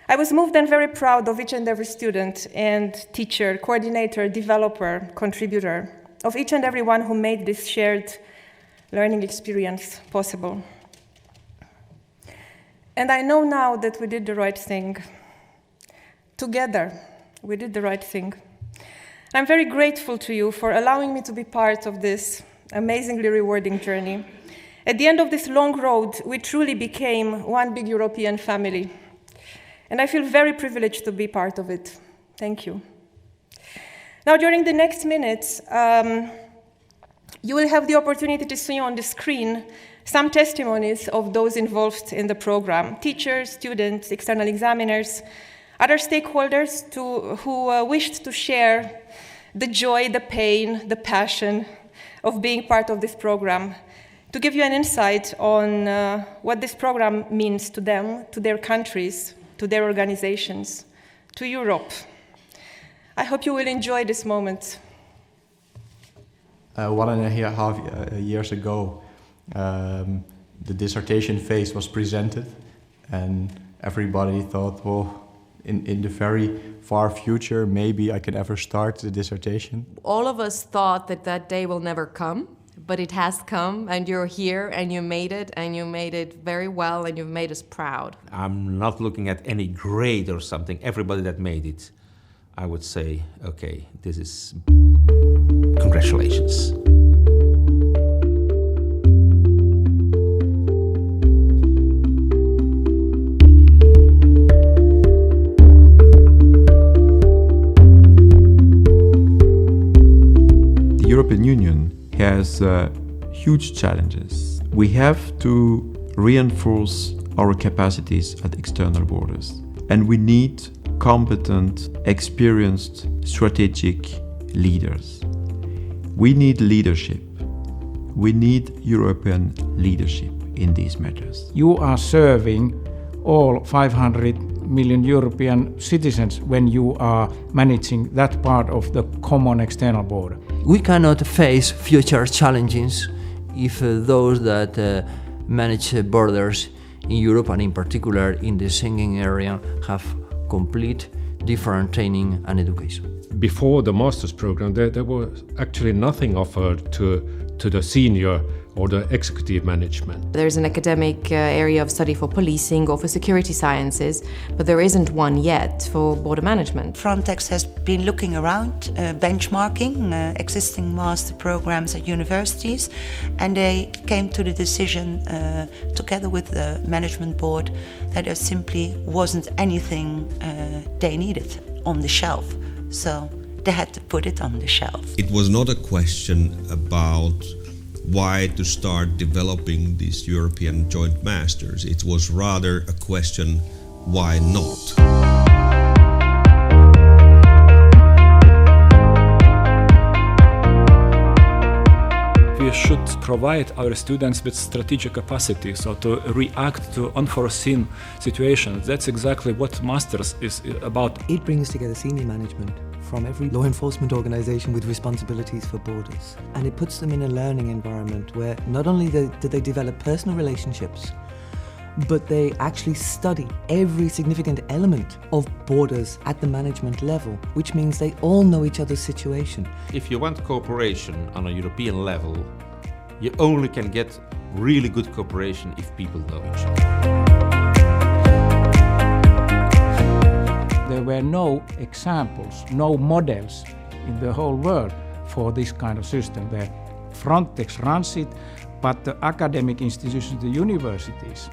I was moved and very proud of each and every student and teacher, coordinator, developer, contributor, of each and every one who made this shared learning experience possible. And I know now that we did the right thing. Together, we did the right thing. I'm very grateful to you for allowing me to be part of this amazingly rewarding journey. At the end of this long road, we truly became one big European family. And I feel very privileged to be part of it. Thank you. Now, during the next minutes, you will have the opportunity to see on the screen some testimonies of those involved in the program: teachers, students, external examiners, other stakeholders who wished to share the joy, the pain, the passion of being part of this program, to give you an insight on what this program means to them, to their countries, to their organizations, to Europe. I hope you will enjoy this moment. 1.5 years ago, the dissertation phase was presented, and everybody thought, well, in the very far future, maybe I could ever start the dissertation. All of us thought that that day will never come, but it has come, and you're here, and you made it very well, and you've made us proud. I'm not looking at any grade or something. Everybody that made it, I would say, okay, this is congratulations. The European Union has huge challenges. We have to reinforce our capacities at external borders, and we need competent, experienced, strategic leaders. We need leadership. We need European leadership in these matters. You are serving all 500 million European citizens when you are managing that part of the common external border. We cannot face future challenges if those that manage borders in Europe, and in particular in the Schengen area, have complete different training and education. Before the master's program, there was actually nothing offered to the senior or the executive management. There's an academic area of study for policing or for security sciences, but there isn't one yet for border management. Frontex has been looking around, benchmarking existing master programs at universities, and they came to the decision, together with the management board, that there simply wasn't anything they needed on the shelf. So they had to put it on the shelf. It was not a question about why to start developing these European joint masters. It was rather a question, why not? We should provide our students with strategic capacity, so to react to unforeseen situations. That's exactly what Masters is about. It brings together senior management from every law enforcement organization with responsibilities for borders. And it puts them in a learning environment where not only do they develop personal relationships, but they actually study every significant element of borders at the management level, which means they all know each other's situation. If you want cooperation on a European level, you only can get really good cooperation if people know each other. There were no examples, no models in the whole world for this kind of system where Frontex runs it, but the academic institutions, the universities,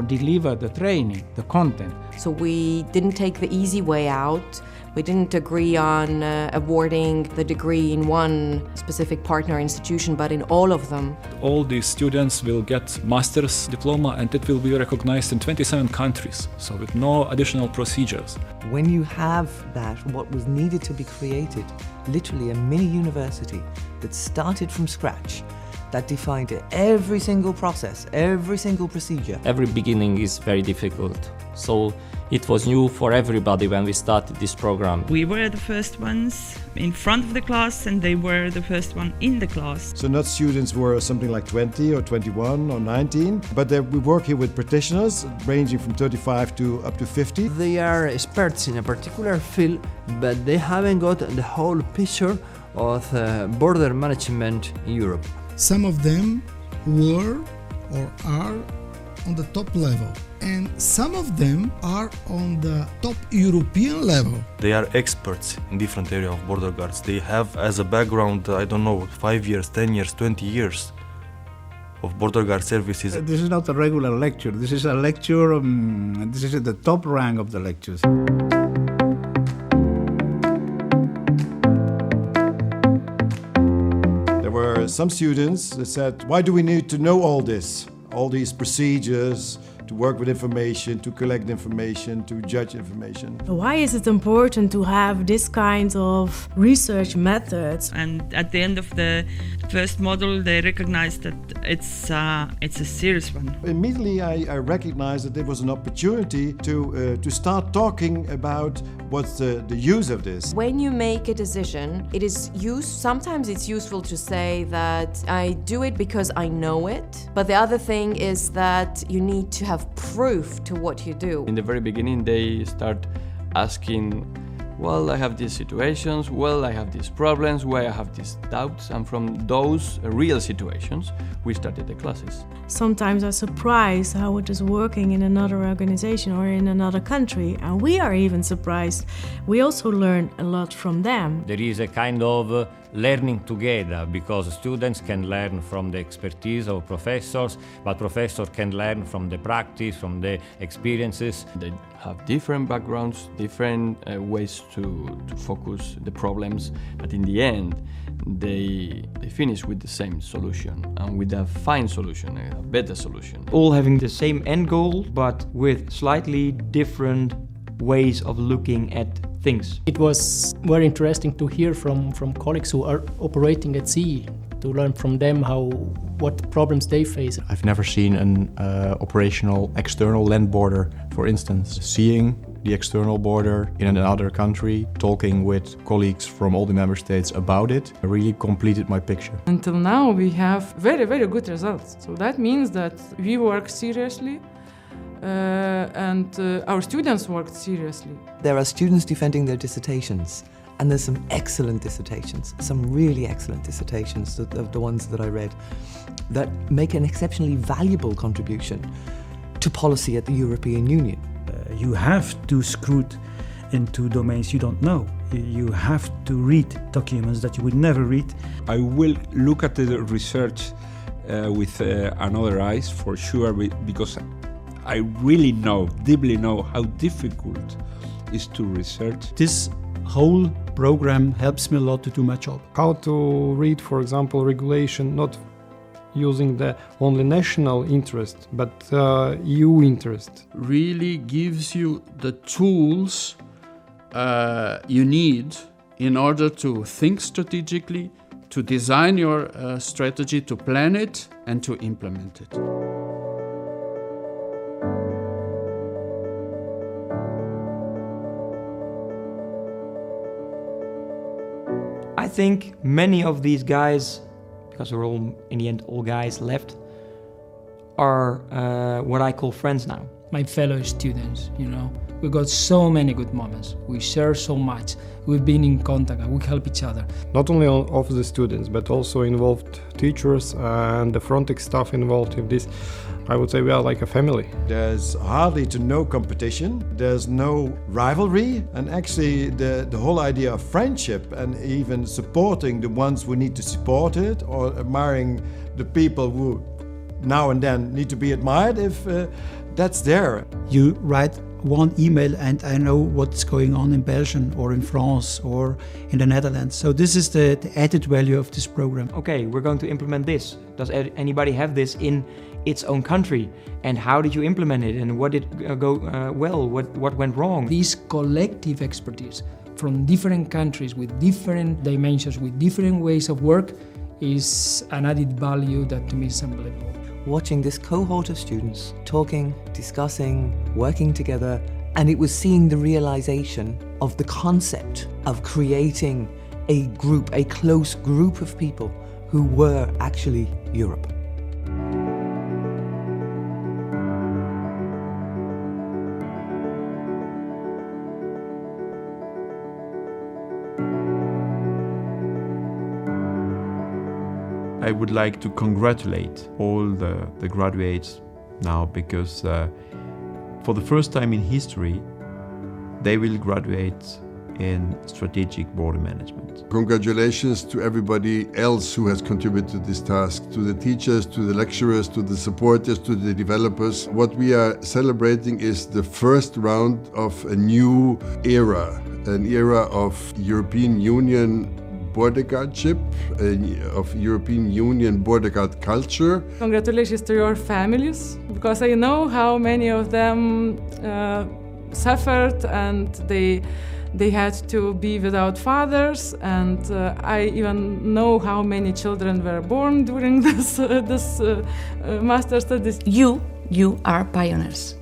deliver the training, the content. So we didn't take the easy way out. We didn't agree on awarding the degree in one specific partner institution, but in all of them. All these students will get master's diploma, and it will be recognized in 27 countries, so with no additional procedures. When you have that, what was needed to be created, literally a mini university that started from scratch, that defined every single process, every single procedure. Every beginning is very difficult, so it was new for everybody when we started this program. We were the first ones in front of the class, and they were the first one in the class. So not students were something like 20 or 21 or 19, but we work here with practitioners ranging from 35 to up to 50. They are experts in a particular field, but they haven't got the whole picture of border management in Europe. Some of them were or are on the top level, and some of them are on the top European level. They are experts in different areas of border guards. They have as a background, 5 years, 10 years, 20 years of border guard services. This is not a regular lecture. This is a lecture, this is at the top rank of the lectures. were some students that said, why do we need to know all this? All these procedures to work with information, to collect information, to judge information. Why is it important to have this kind of research methods? And at the end of the first module, they recognized that it's a serious one. Immediately, I recognized that there was an opportunity to start talking about what's the use of this. When you make a decision, sometimes it's useful to say that I do it because I know it, but the other thing is that you need to have proof to what you do. In the very beginning, they start asking, well, I have these situations, well, I have these problems, where I have these doubts, and from those real situations, we started the classes. Sometimes I'm surprised how it is working in another organization or in another country, and we are even surprised. We also learn a lot from them. There is a kind of learning together, because students can learn from the expertise of professors, but professors can learn from the practice, from the experiences. They have different backgrounds, different ways to focus the problems, but in the end, they finish with the same solution, and with a fine solution, a better solution. All having the same end goal, but with slightly different ways of looking at things. It was very interesting to hear from colleagues who are operating at sea, to learn from them what problems they face. I've never seen an operational external land border, for instance. Seeing the external border in another country, talking with colleagues from all the member states about it, really completed my picture. Until now we have very, very good results. So that means that we work seriously and our students worked seriously. There are students defending their dissertations, and there's some excellent dissertations, some really excellent dissertations, of the ones that I read, that make an exceptionally valuable contribution to policy at the European Union. You have to scrut into domains you don't know. You have to read documents that you would never read. I will look at the research with another eyes for sure, because I really deeply know how difficult it is to research. This whole program helps me a lot to do my job. How to read, for example, regulation, not using the only national interest, but EU interest. Really gives you the tools you need in order to think strategically, to design your strategy, to plan it, and to implement it. I think many of these guys, because we're all, in the end, all guys left, are what I call friends now. My fellow students, we got so many good moments. We share so much. We've been in contact and we help each other. Not only of the students, but also involved teachers and the Frontex staff involved in this. I would say we are like a family. There's hardly to no competition, there's no rivalry, and actually the whole idea of friendship and even supporting the ones who need to support it, or admiring the people who now and then need to be admired, if that's there. You write one email and I know what's going on in Belgium or in France or in the Netherlands. So this is the added value of this program. Okay, we're going to implement this. Does anybody have this in its own country? And how did you implement it? And what did go well? What went wrong? This collective expertise from different countries with different dimensions, with different ways of work, is an added value that to me is unbelievable. Watching this cohort of students talking, discussing, working together, and it was seeing the realization of the concept of creating a group, a close group of people who were actually Europe. I would like to congratulate all the graduates now, because for the first time in history, they will graduate in strategic border management. Congratulations to everybody else who has contributed to this task, to the teachers, to the lecturers, to the supporters, to the developers. What we are celebrating is the first round of a new era, an era of European Union border guardship, of European Union border guard culture. Congratulations to your families, because I know how many of them suffered and they had to be without fathers, and I even know how many children were born during this master studies. You are pioneers,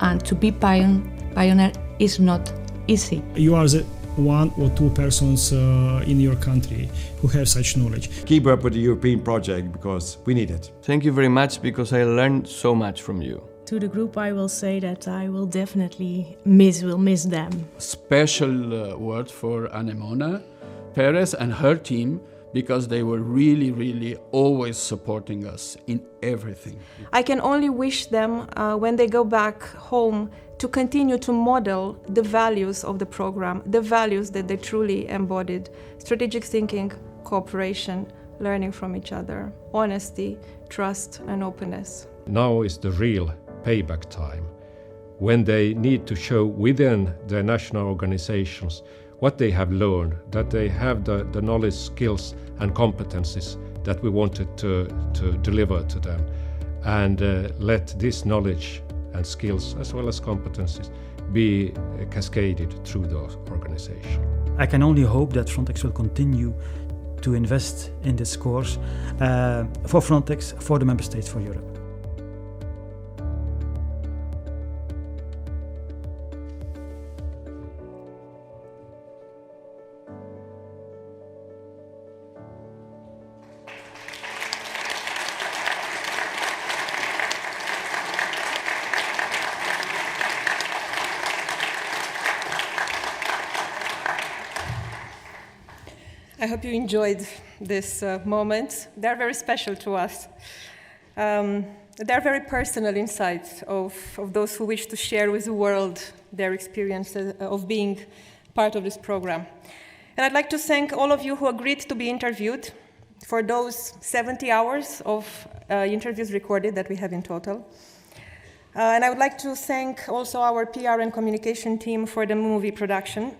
and to be pioneer is not easy. You are the one or two persons in your country who have such knowledge. Keep up with the European project because we need it. Thank you very much, because I learned so much from you. To the group, I will say that I will definitely miss them. Special word for Anemona Perez and her team, because they were really always supporting us in everything. I can only wish them, when they go back home, to continue to model the values of the program, the values that they truly embodied: strategic thinking, cooperation, learning from each other, honesty, trust, and openness. Now is the real payback time, when they need to show within their national organizations what they have learned, that they have the knowledge, skills and competencies that we wanted to deliver to them, and let this knowledge and skills as well as competencies be cascaded through those organizations. I can only hope that Frontex will continue to invest in this course for Frontex, for the Member States, for Europe. I hope you enjoyed this moment. They're very special to us. They're very personal insights of those who wish to share with the world their experience of being part of this program. And I'd like to thank all of you who agreed to be interviewed for those 70 hours of interviews recorded that we have in total. And I would like to thank also our PR and communication team for the movie production.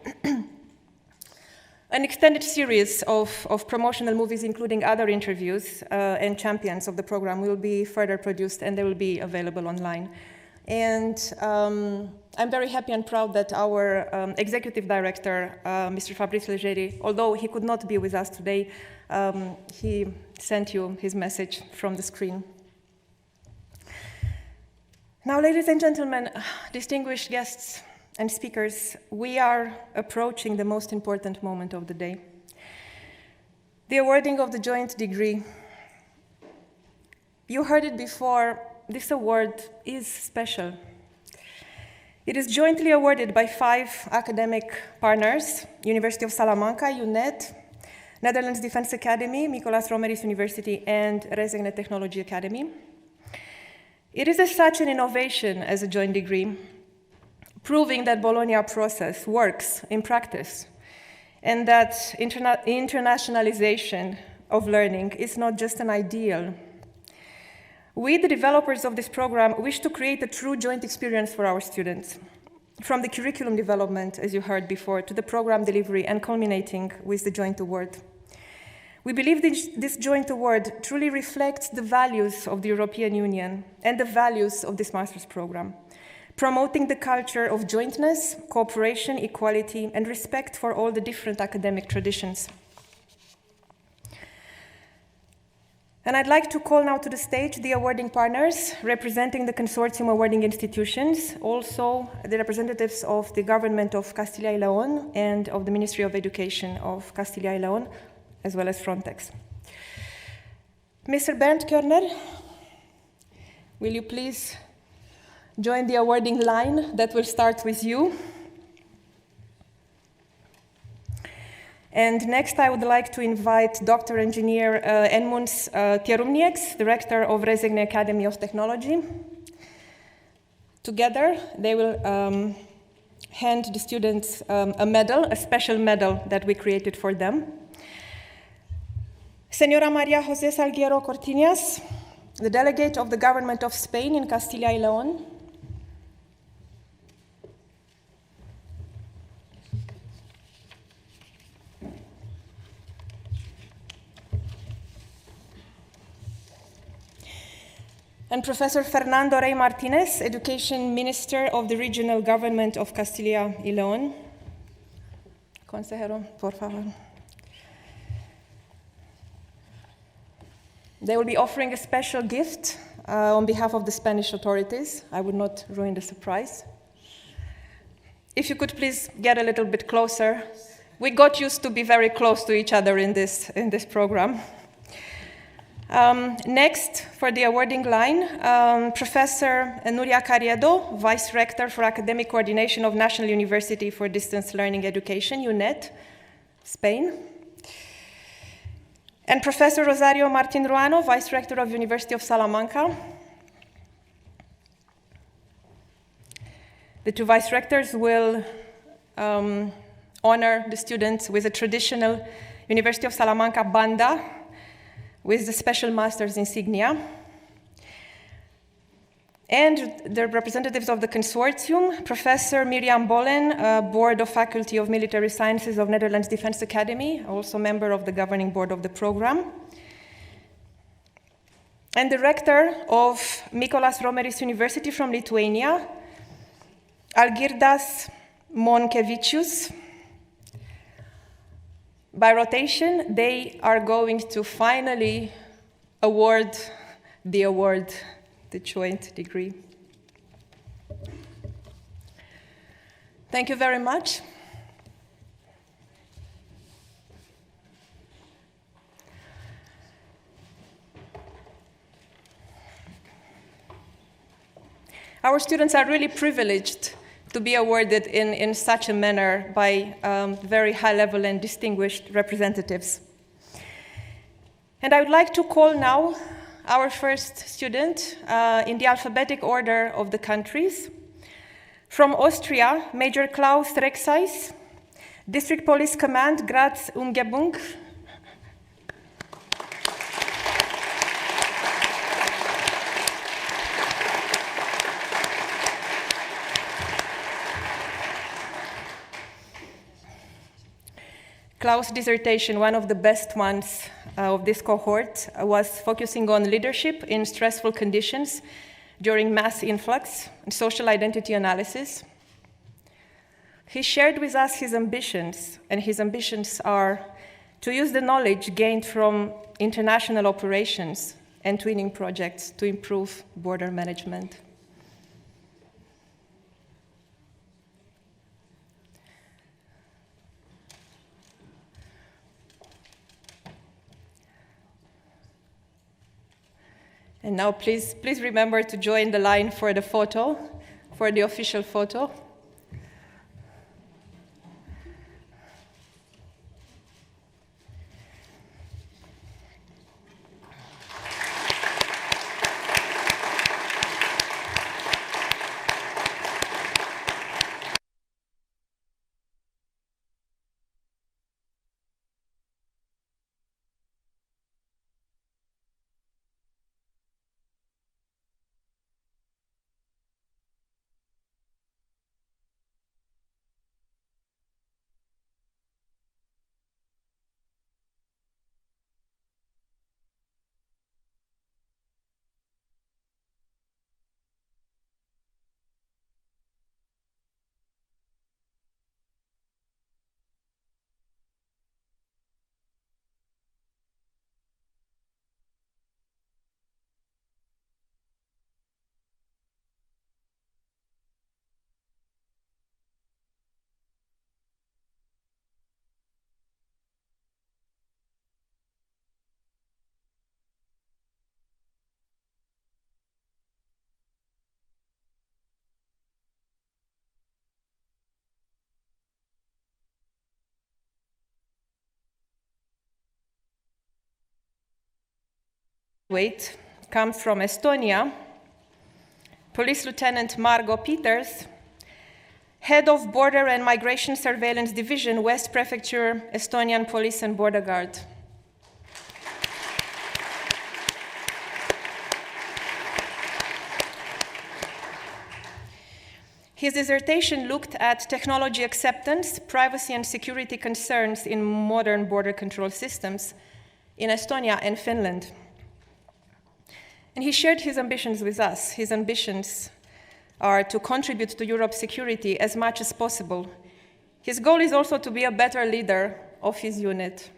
An extended series of promotional movies, including other interviews and champions of the program, will be further produced, and they will be available online. And I'm very happy and proud that our executive director, Mr. Fabrice Leggeri, although he could not be with us today, he sent you his message from the screen. Now, ladies and gentlemen, distinguished guests and speakers, we are approaching the most important moment of the day: the awarding of the joint degree. You heard it before, this award is special. It is jointly awarded by 5 academic partners: University of Salamanca, UNED, Netherlands Defense Academy, Nicolaas Romeris University, and Resegne Technology Academy. It is as such an innovation as a joint degree, proving that Bologna process works in practice, and that internationalization of learning is not just an ideal. We, the developers of this program, wish to create a true joint experience for our students, from the curriculum development, as you heard before, to the program delivery, and culminating with the joint award. We believe this joint award truly reflects the values of the European Union and the values of this master's program, promoting the culture of jointness, cooperation, equality, and respect for all the different academic traditions. And I'd like to call now to the stage the awarding partners representing the consortium awarding institutions, also the representatives of the government of Castilla y León and of the Ministry of Education of Castilla y León, as well as Frontex. Mr. Bernd Körner, will you please join the awarding line that will start with you? And next, I would like to invite Dr. Engineer Edmunds Tierumnieks, Director of Resegne Academy of Technology. Together, they will hand the students a medal, a special medal that we created for them. Señora María José Salguero Cortiñas, the delegate of the government of Spain in Castilla y León. and Professor Fernando Rey Martinez, Education Minister of the Regional Government of Castilla y León. Consejero, por favor. They will be offering a special gift on behalf of the Spanish authorities. I would not ruin the surprise. If you could please get a little bit closer. We got used to be very close to each other in this program. Next, for the awarding line, Professor Nuria Carriedo, Vice Rector for Academic Coordination of National University for Distance Learning Education, UNED, Spain. And Professor Rosario Martin Ruano, Vice Rector of University of Salamanca. The two Vice Rectors will honor the students with a traditional University of Salamanca banda with the Special Master's insignia. And the representatives of the consortium, Professor Mirjam Bollen, Board of Faculty of Military Sciences of Netherlands Defense Academy, also member of the governing board of the program. And the rector of Mykolas Romeris University from Lithuania, Algirdas Monkevicius. By rotation, they are going to finally award the joint degree. Thank you very much. Our students are really privileged to be awarded in such a manner by very high-level and distinguished representatives. And I would like to call now our first student in the alphabetic order of the countries. From Austria, Major Klaus Rexeis, District Police Command, Graz Umgebung. Klaus' dissertation, one of the best ones of this cohort, was focusing on leadership in stressful conditions during mass influx and social identity analysis. He shared with us his ambitions, and his ambitions are to use the knowledge gained from international operations and twinning projects to improve border management. And now please remember to join the line for the photo, for the official photo. Comes from Estonia, Police Lieutenant Margo Peters, Head of Border and Migration Surveillance Division, West Prefecture, Estonian Police and Border Guard. His dissertation looked at technology acceptance, privacy and security concerns in modern border control systems in Estonia and Finland. And he shared his ambitions with us. His ambitions are to contribute to Europe's security as much as possible. His goal is also to be a better leader of his unit.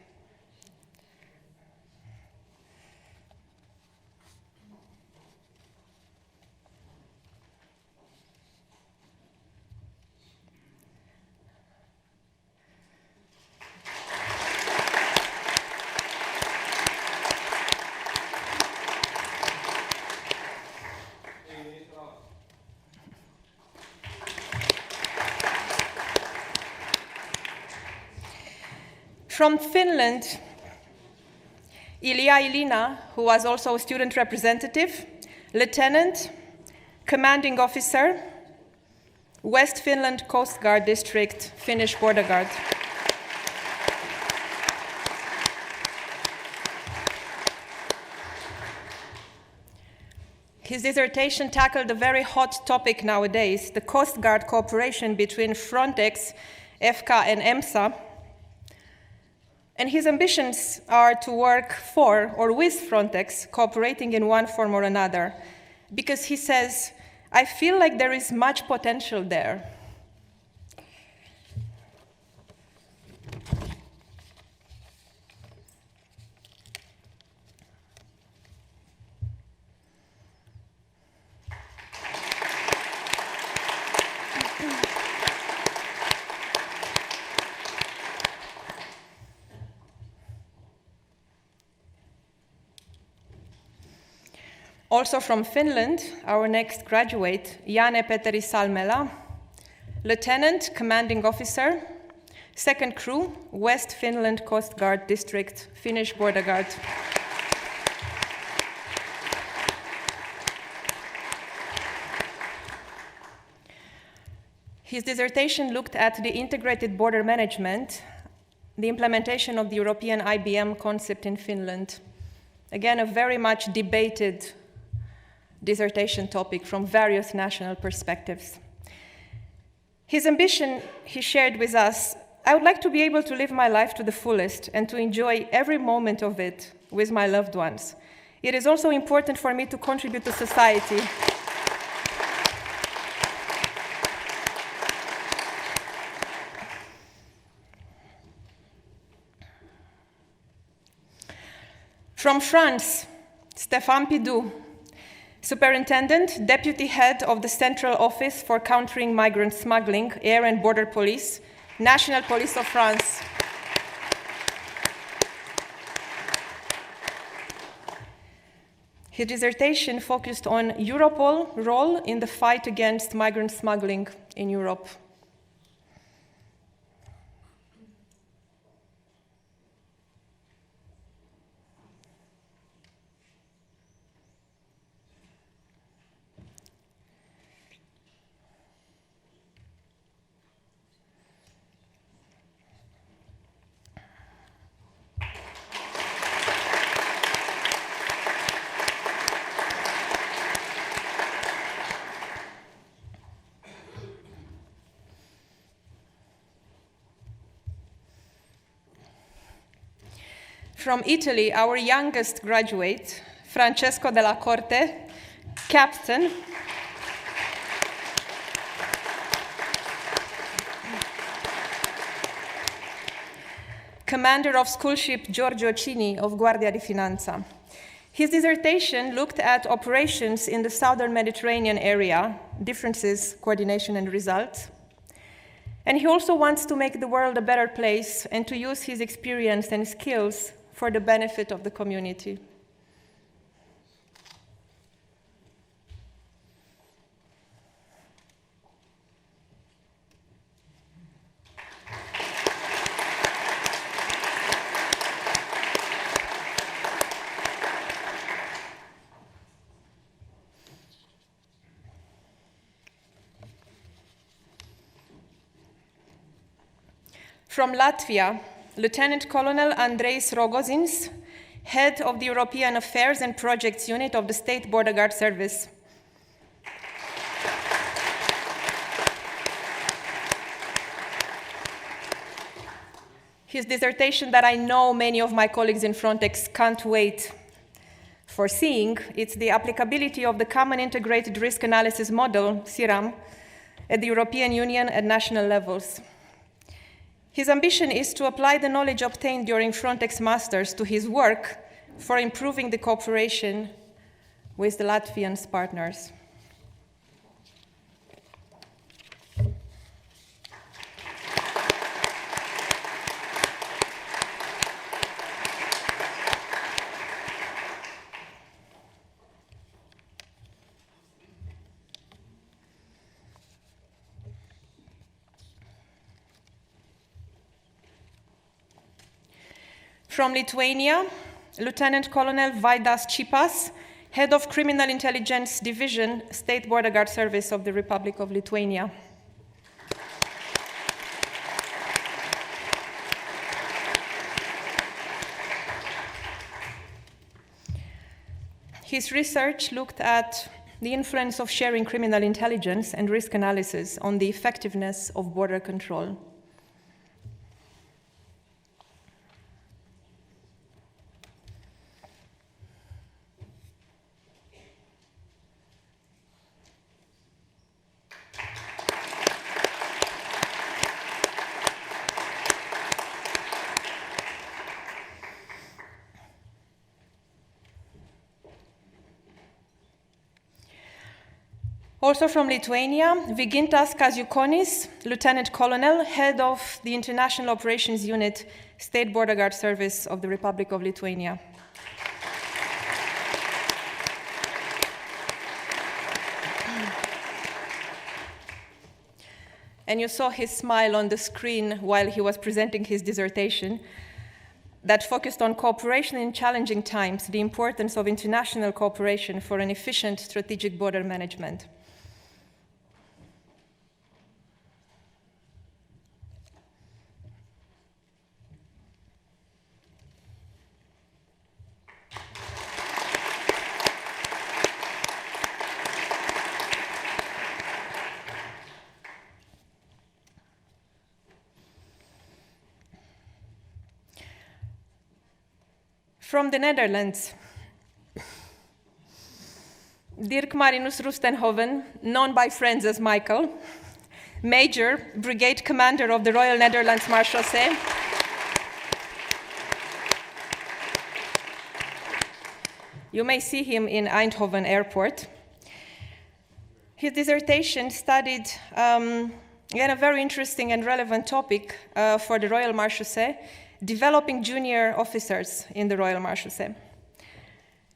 From Finland, Ilya Ilina, who was also a student representative, lieutenant, commanding officer, West Finland Coast Guard District, Finnish Border Guard. His dissertation tackled a very hot topic nowadays, the Coast Guard cooperation between Frontex, FK, and EMSA. And his ambitions are to work for or with Frontex, cooperating in one form or another, because he says, I feel like there is much potential there. Also from Finland, our next graduate, Jane Petteri Salmela, Lieutenant, Commanding Officer, Second Crew, West Finland Coast Guard District, Finnish Border Guard. His dissertation looked at the integrated border management, the implementation of the European IBM concept in Finland. Again, a very much debated dissertation topic from various national perspectives. His ambition, he shared with us, I would like to be able to live my life to the fullest and to enjoy every moment of it with my loved ones. It is also important for me to contribute to society. From France, Stéphane Pidou, Superintendent, Deputy Head of the Central Office for Countering Migrant Smuggling, Air and Border Police, National Police of France. His dissertation focused on Europol's role in the fight against migrant smuggling in Europe. From Italy, our youngest graduate, Francesco Della Corte, Captain, Commander of School Ship Giorgio Cini of Guardia di Finanza. His dissertation looked at operations in the southern Mediterranean area, differences, coordination, and results. And he also wants to make the world a better place and to use his experience and skills for the benefit of the community. From Latvia, Lieutenant Colonel Andreis Rogozins, Head of the European Affairs and Projects Unit of the State Border Guard Service. His dissertation that I know many of my colleagues in Frontex can't wait foreseeing it's the applicability of the Common Integrated Risk Analysis Model, CIRAM, at the European Union and national levels. His ambition is to apply the knowledge obtained during Frontex Masters to his work for improving the cooperation with the Latvian partners. From Lithuania, Lieutenant Colonel Vaidas Čipas, Head of Criminal Intelligence Division, State Border Guard Service of the Republic of Lithuania. His research looked at the influence of sharing criminal intelligence and risk analysis on the effectiveness of border control. Also from Lithuania, Vygintas Kaziukonis, Lieutenant Colonel, Head of the International Operations Unit, State Border Guard Service of the Republic of Lithuania. And you saw his smile on the screen while he was presenting his dissertation that focused on cooperation in challenging times, the importance of international cooperation for an efficient strategic border management. From the Netherlands, Dirk Marinus Rustenhoven, known by friends as Michael, Major, Brigade Commander of the Royal Netherlands Marshalsea, you may see him in Eindhoven Airport. His dissertation studied again a very interesting and relevant topic for the Royal Marshalsea, developing junior officers in the Royal Marshalsea.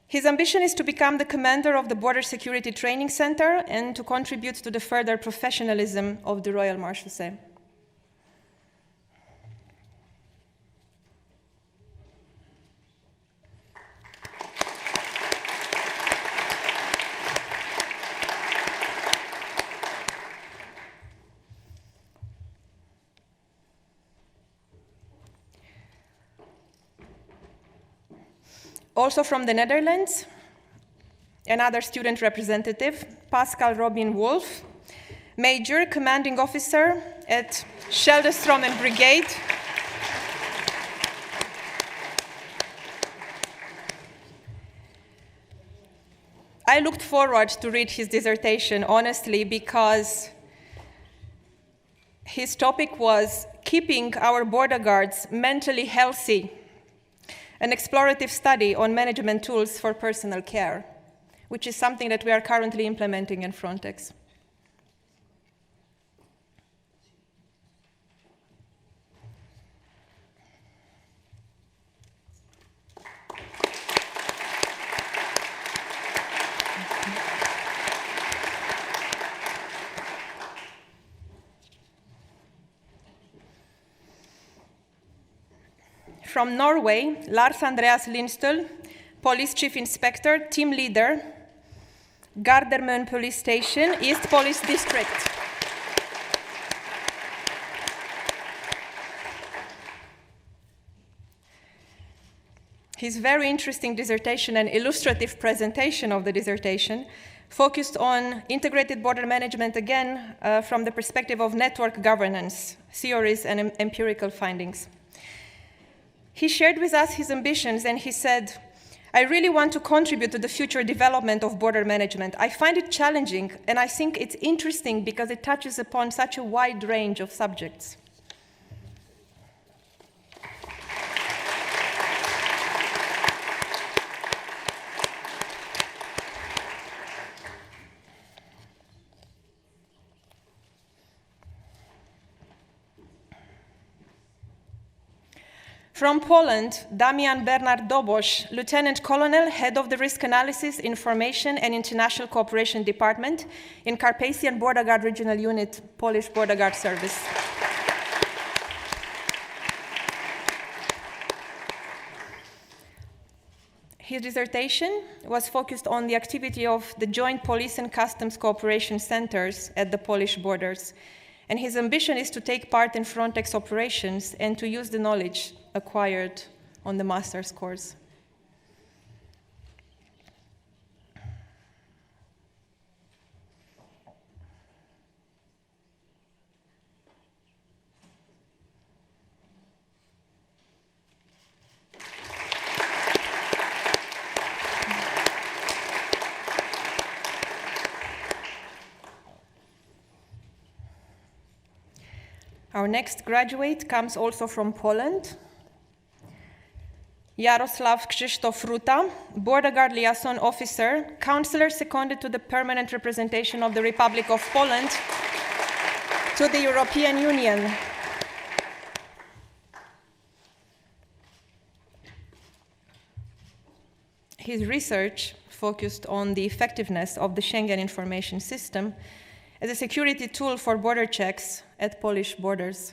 His ambition is to become the commander of the Border Security Training Center and to contribute to the further professionalism of the Royal Marshalsea. Also from the Netherlands, another student representative, Pascal Robin Wolf, Major, Commanding Officer at Scheldestromen Brigade. I looked forward to read his dissertation, honestly, because his topic was keeping our border guards mentally healthy, an explorative study on management tools for personal care, which is something that we are currently implementing in Frontex. From Norway, Lars Andreas Lindstøl, Police Chief Inspector, Team Leader, Gardermoen Police Station, East Police District. His very interesting dissertation and illustrative presentation of the dissertation focused on integrated border management, again, from the perspective of network governance, theories and empirical findings. He shared with us his ambitions and he said, I really want to contribute to the future development of border management. I find it challenging, and I think it's interesting because it touches upon such a wide range of subjects. From Poland, Damian Bernard Dobos, Lieutenant Colonel, Head of the Risk Analysis, Information and International Cooperation Department in Carpathian Border Guard Regional Unit, Polish Border Guard Service. His dissertation was focused on the activity of the Joint Police and Customs Cooperation Centers at the Polish borders. And his ambition is to take part in Frontex operations and to use the knowledge acquired on the master's course. Our next graduate comes also from Poland. Jarosław Krzysztof Ruta, Border Guard Liaison Officer, Counselor seconded to the Permanent Representation of the Republic of Poland to the European Union. His research focused on the effectiveness of the Schengen Information System as a security tool for border checks at Polish borders.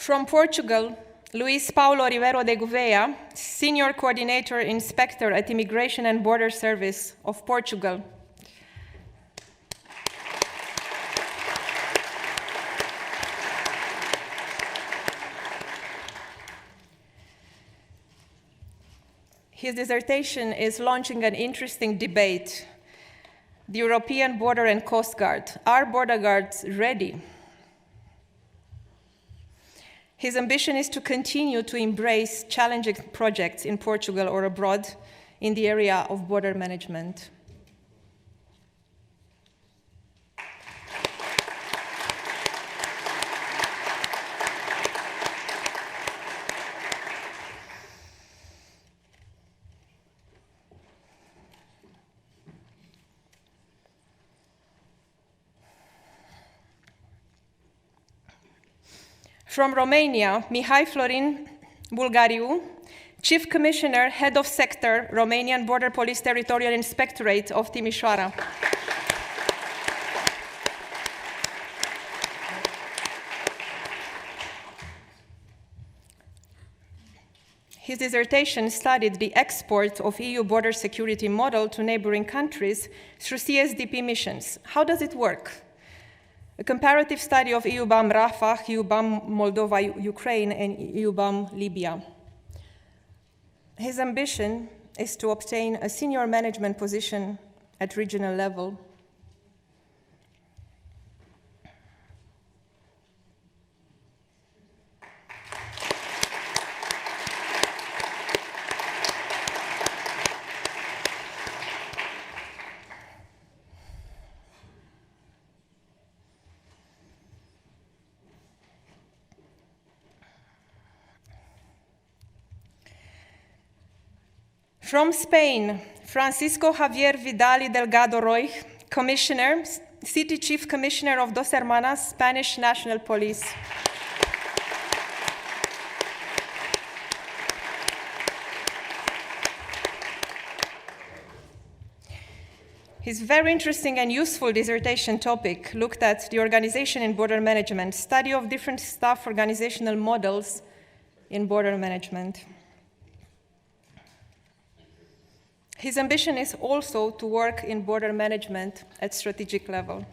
From Portugal, Luis Paulo Ribeiro de Gouveia, Senior Coordinator Inspector at Immigration and Border Service of Portugal. His dissertation is launching an interesting debate. The European Border and Coast Guard. Are border guards ready? His ambition is to continue to embrace challenging projects in Portugal or abroad in the area of border management. From Romania, Mihai Florin Bulgariu, Chief Commissioner, Head of Sector, Romanian Border Police Territorial Inspectorate of Timișoara. His dissertation studied the export of EU border security model to neighboring countries through CSDP missions. How does it work? A comparative study of EUBAM Rafah, EUBAM Moldova, Ukraine, and EUBAM Libya. His ambition is to obtain a senior management position at regional level. From Spain, Francisco Javier Vidal Delgado Roy, Commissioner, City Chief Commissioner of Dos Hermanas, Spanish National Police. His very interesting and useful dissertation topic looked at the organization in border management, study of different staff organizational models in border management. His ambition is also to work in border management at strategic level.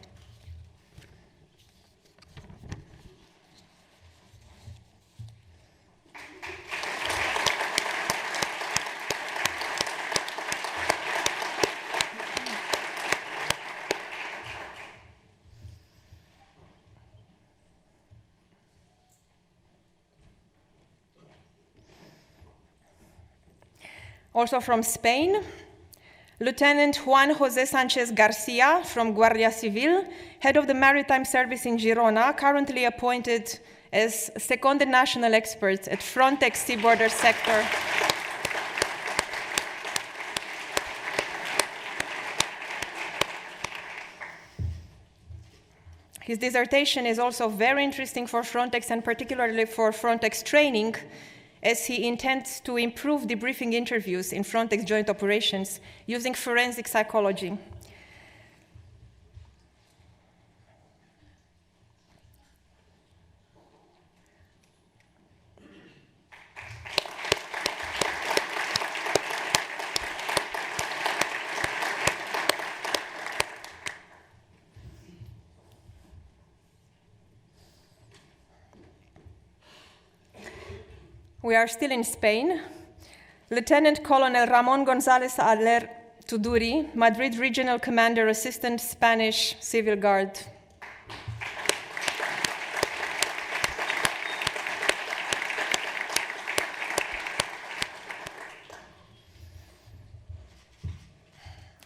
Also from Spain, Lieutenant Juan José Sánchez Garcia from Guardia Civil, head of the Maritime Service in Girona, currently appointed as second national expert at Frontex Sea Border Sector. His dissertation is also very interesting for Frontex and particularly for Frontex training, as he intends to improve debriefing interviews in Frontex joint operations using forensic psychology. We are still in Spain. Lieutenant Colonel Ramon González Adler Tuduri, Madrid Regional Commander, Assistant Spanish Civil Guard.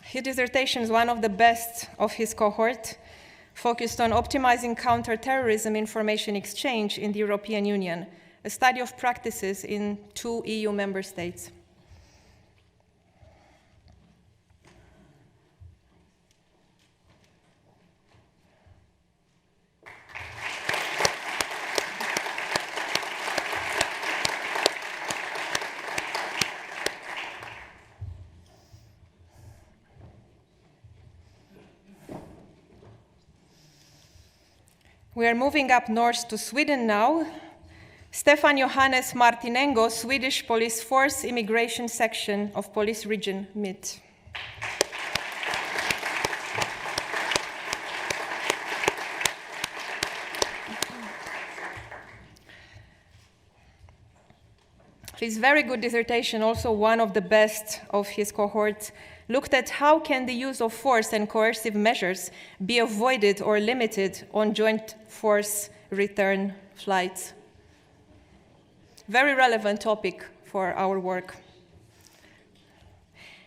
His dissertation is one of the best of his cohort, focused on optimizing counter-terrorism information exchange in the European Union, a study of practices in 2 EU member states. We are moving up north to Sweden now. Stefan Johannes Martinengo, Swedish Police Force Immigration Section of Police Region Mitt. His very good dissertation, also one of the best of his cohort, looked at how can the use of force and coercive measures be avoided or limited on joint force return flights. Very relevant topic for our work.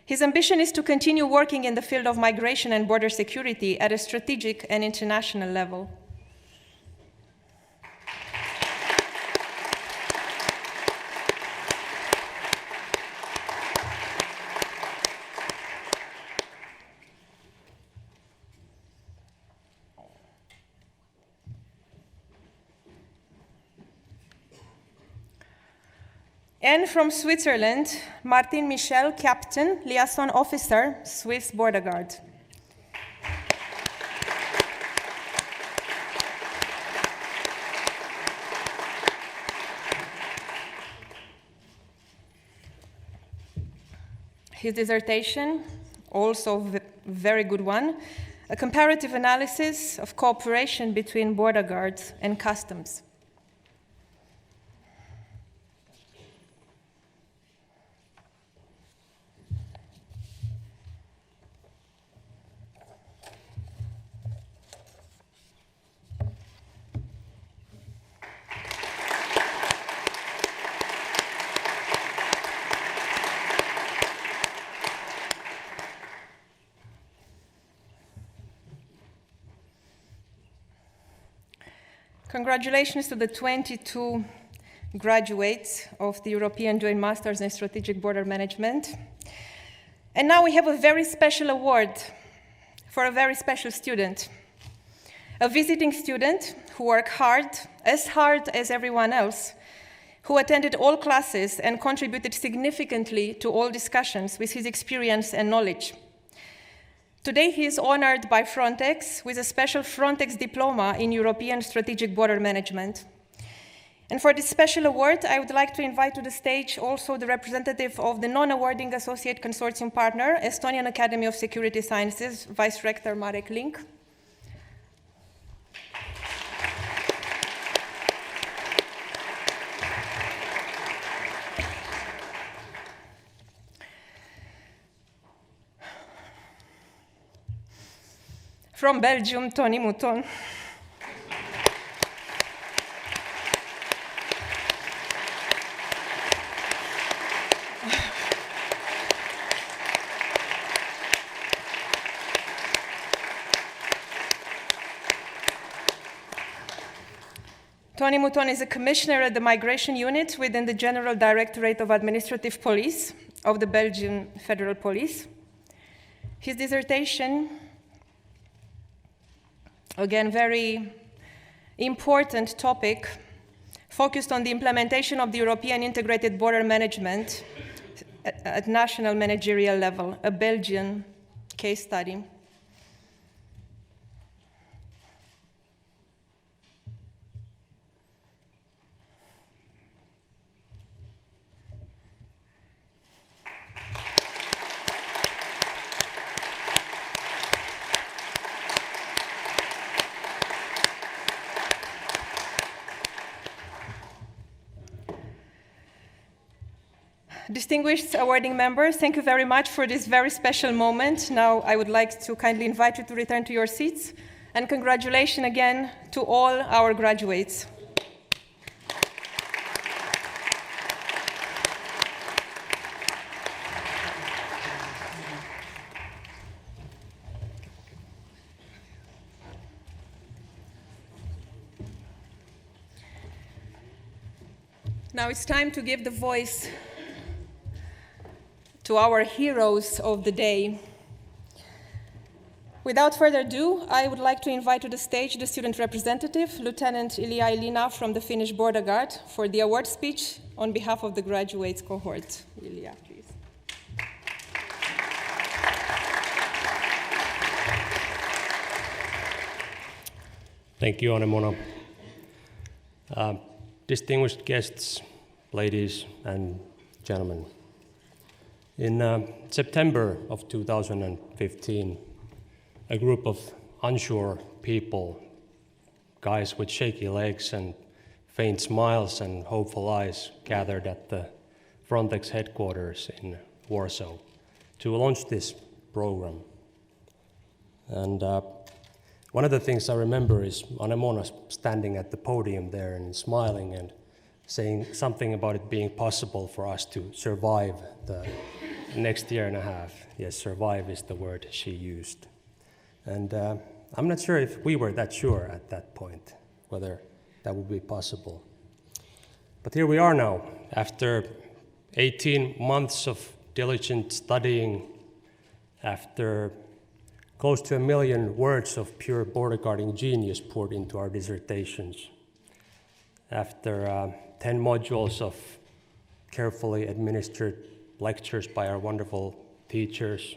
His ambition is to continue working in the field of migration and border security at a strategic and international level. And from Switzerland, Martin Michel, Captain, Liaison Officer, Swiss Border Guard. His dissertation, also a very good one, a comparative analysis of cooperation between border guards and customs. Congratulations to the 22 graduates of the European Joint Masters in Strategic Border Management. And now we have a very special award for a very special student. A visiting student who worked hard as everyone else, who attended all classes and contributed significantly to all discussions with his experience and knowledge. Today, he is honored by Frontex with a special Frontex diploma in European Strategic Border Management. And for this special award, I would like to invite to the stage also the representative of the non-awarding associate consortium partner, Estonian Academy of Security Sciences, Vice Rector Marek Link. From Belgium, Tony Mouton. Tony Mouton is a commissioner at the Migration Unit within the General Directorate of Administrative Police of the Belgian Federal Police. His dissertation, again, very important topic, focused on the implementation of the European Integrated Border Management at national managerial level, a Belgian case study. Distinguished awarding members, thank you very much for this very special moment. Now I would like to kindly invite you to return to your seats, and congratulations again to all our graduates. Now it's time to give the voice to our heroes of the day. Without further ado, I would like to invite to the stage the student representative, Lieutenant Ilya Ilina from the Finnish Border Guard, for the award speech on behalf of the graduates cohort. Ilya, please. Thank you, Anemona. Distinguished guests, ladies and gentlemen. In September of 2015, a group of unsure people, guys with shaky legs and faint smiles and hopeful eyes, gathered at the Frontex headquarters in Warsaw to launch this program. And one of the things I remember is Anemona standing at the podium there and smiling and saying something about it being possible for us to survive the next year and a half. Yes, survive is the word she used. And I'm not sure if we were that sure at that point, whether that would be possible. But here we are now, after 18 months of diligent studying, after close to 1 million words of pure border guarding genius poured into our dissertations, after 10 modules of carefully administered lectures by our wonderful teachers,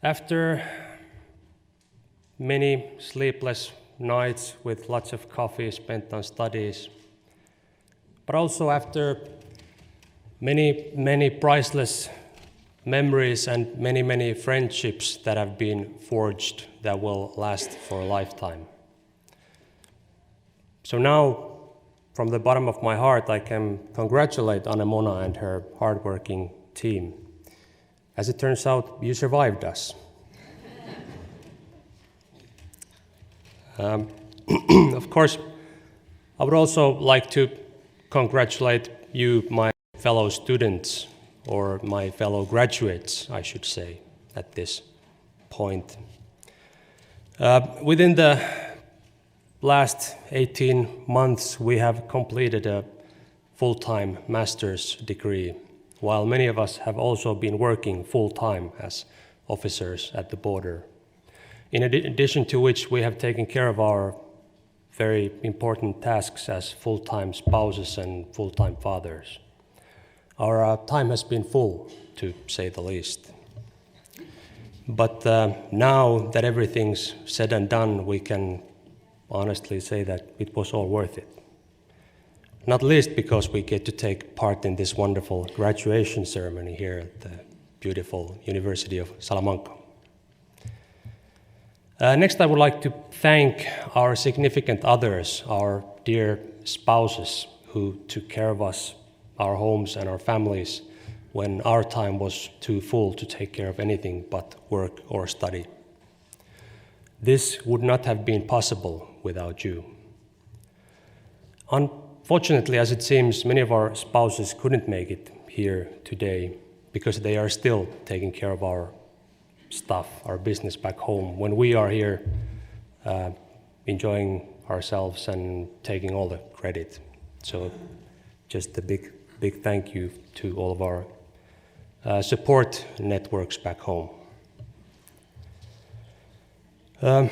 after many sleepless nights with lots of coffee spent on studies, but also after many priceless memories and many friendships that have been forged that will last for a lifetime. So now, from the bottom of my heart, I can congratulate Anemona and her hardworking team. As it turns out, you survived us. Of course, I would also like to congratulate you, my fellow students, or my fellow graduates, I should say, at this point. Within the last 18 months, we have completed a full-time master's degree, while many of us have also been working full-time as officers at the border. In addition to which, we have taken care of our very important tasks as full-time spouses and full-time fathers. Our time has been full, to say the least. But now that everything's said and done, we can honestly say that it was all worth it. not least because we get to take part in this wonderful graduation ceremony here at the beautiful University of Salamanca. Next, I would like to thank our significant others, our dear spouses who took care of us, our homes and our families when our time was too full to take care of anything but work or study. This would not have been possible without you. Unfortunately, as it seems, many of our spouses couldn't make it here today because they are still taking care of our stuff, our business back home, when we are here enjoying ourselves and taking all the credit. So just a big thank you to all of our support networks back home. I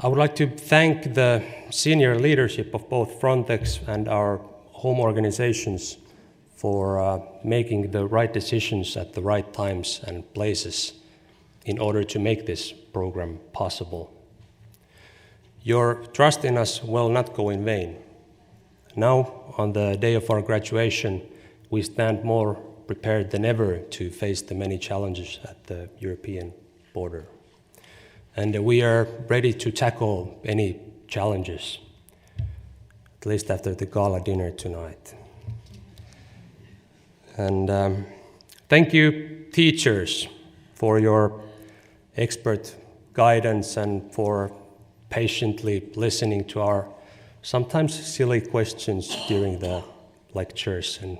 would like to thank the senior leadership of both Frontex and our home organizations for making the right decisions at the right times and places in order to make this program possible. Your trust in us will not go in vain. Now, on the day of our graduation, we stand more prepared than ever to face the many challenges at the European border. And we are ready to tackle any challenges, at least after the gala dinner tonight. And thank you, teachers, for your expert guidance and for patiently listening to our sometimes silly questions during the lectures. And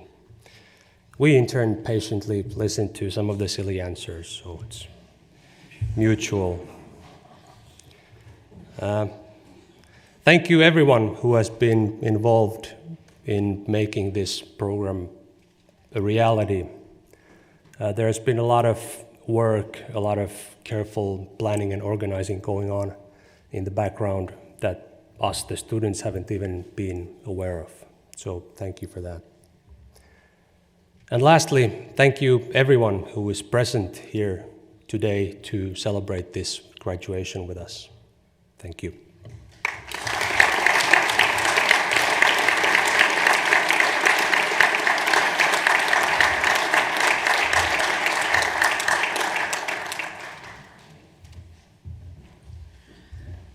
we, in turn, patiently listen to some of the silly answers, so it's mutual. Thank you, everyone who has been involved in making this program a reality. There has been a lot of work, a lot of careful planning and organizing going on in the background that us, the students, haven't even been aware of. So thank you for that. And lastly, thank you everyone who is present here today to celebrate this graduation with us. Thank you.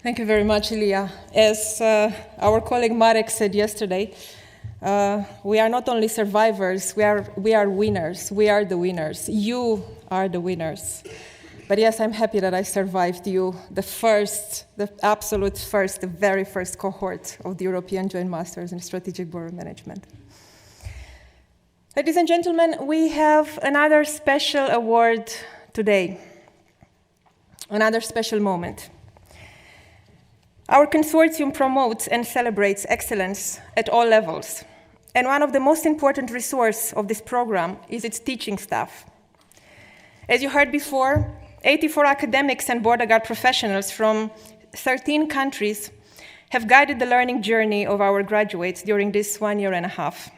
Thank you very much, Ilya. As our colleague Marek said yesterday, we are not only survivors, we are winners. We are the winners. You are the winners. But yes, I'm happy that I survived you, the very first cohort of the European Joint Masters in Strategic Border Management. Ladies and gentlemen, we have another special award today, another special moment. Our consortium promotes and celebrates excellence at all levels. And one of the most important resources of this program is its teaching staff. As you heard before, 84 academics and border guard professionals from 13 countries have guided the learning journey of our graduates during this 1.5 years.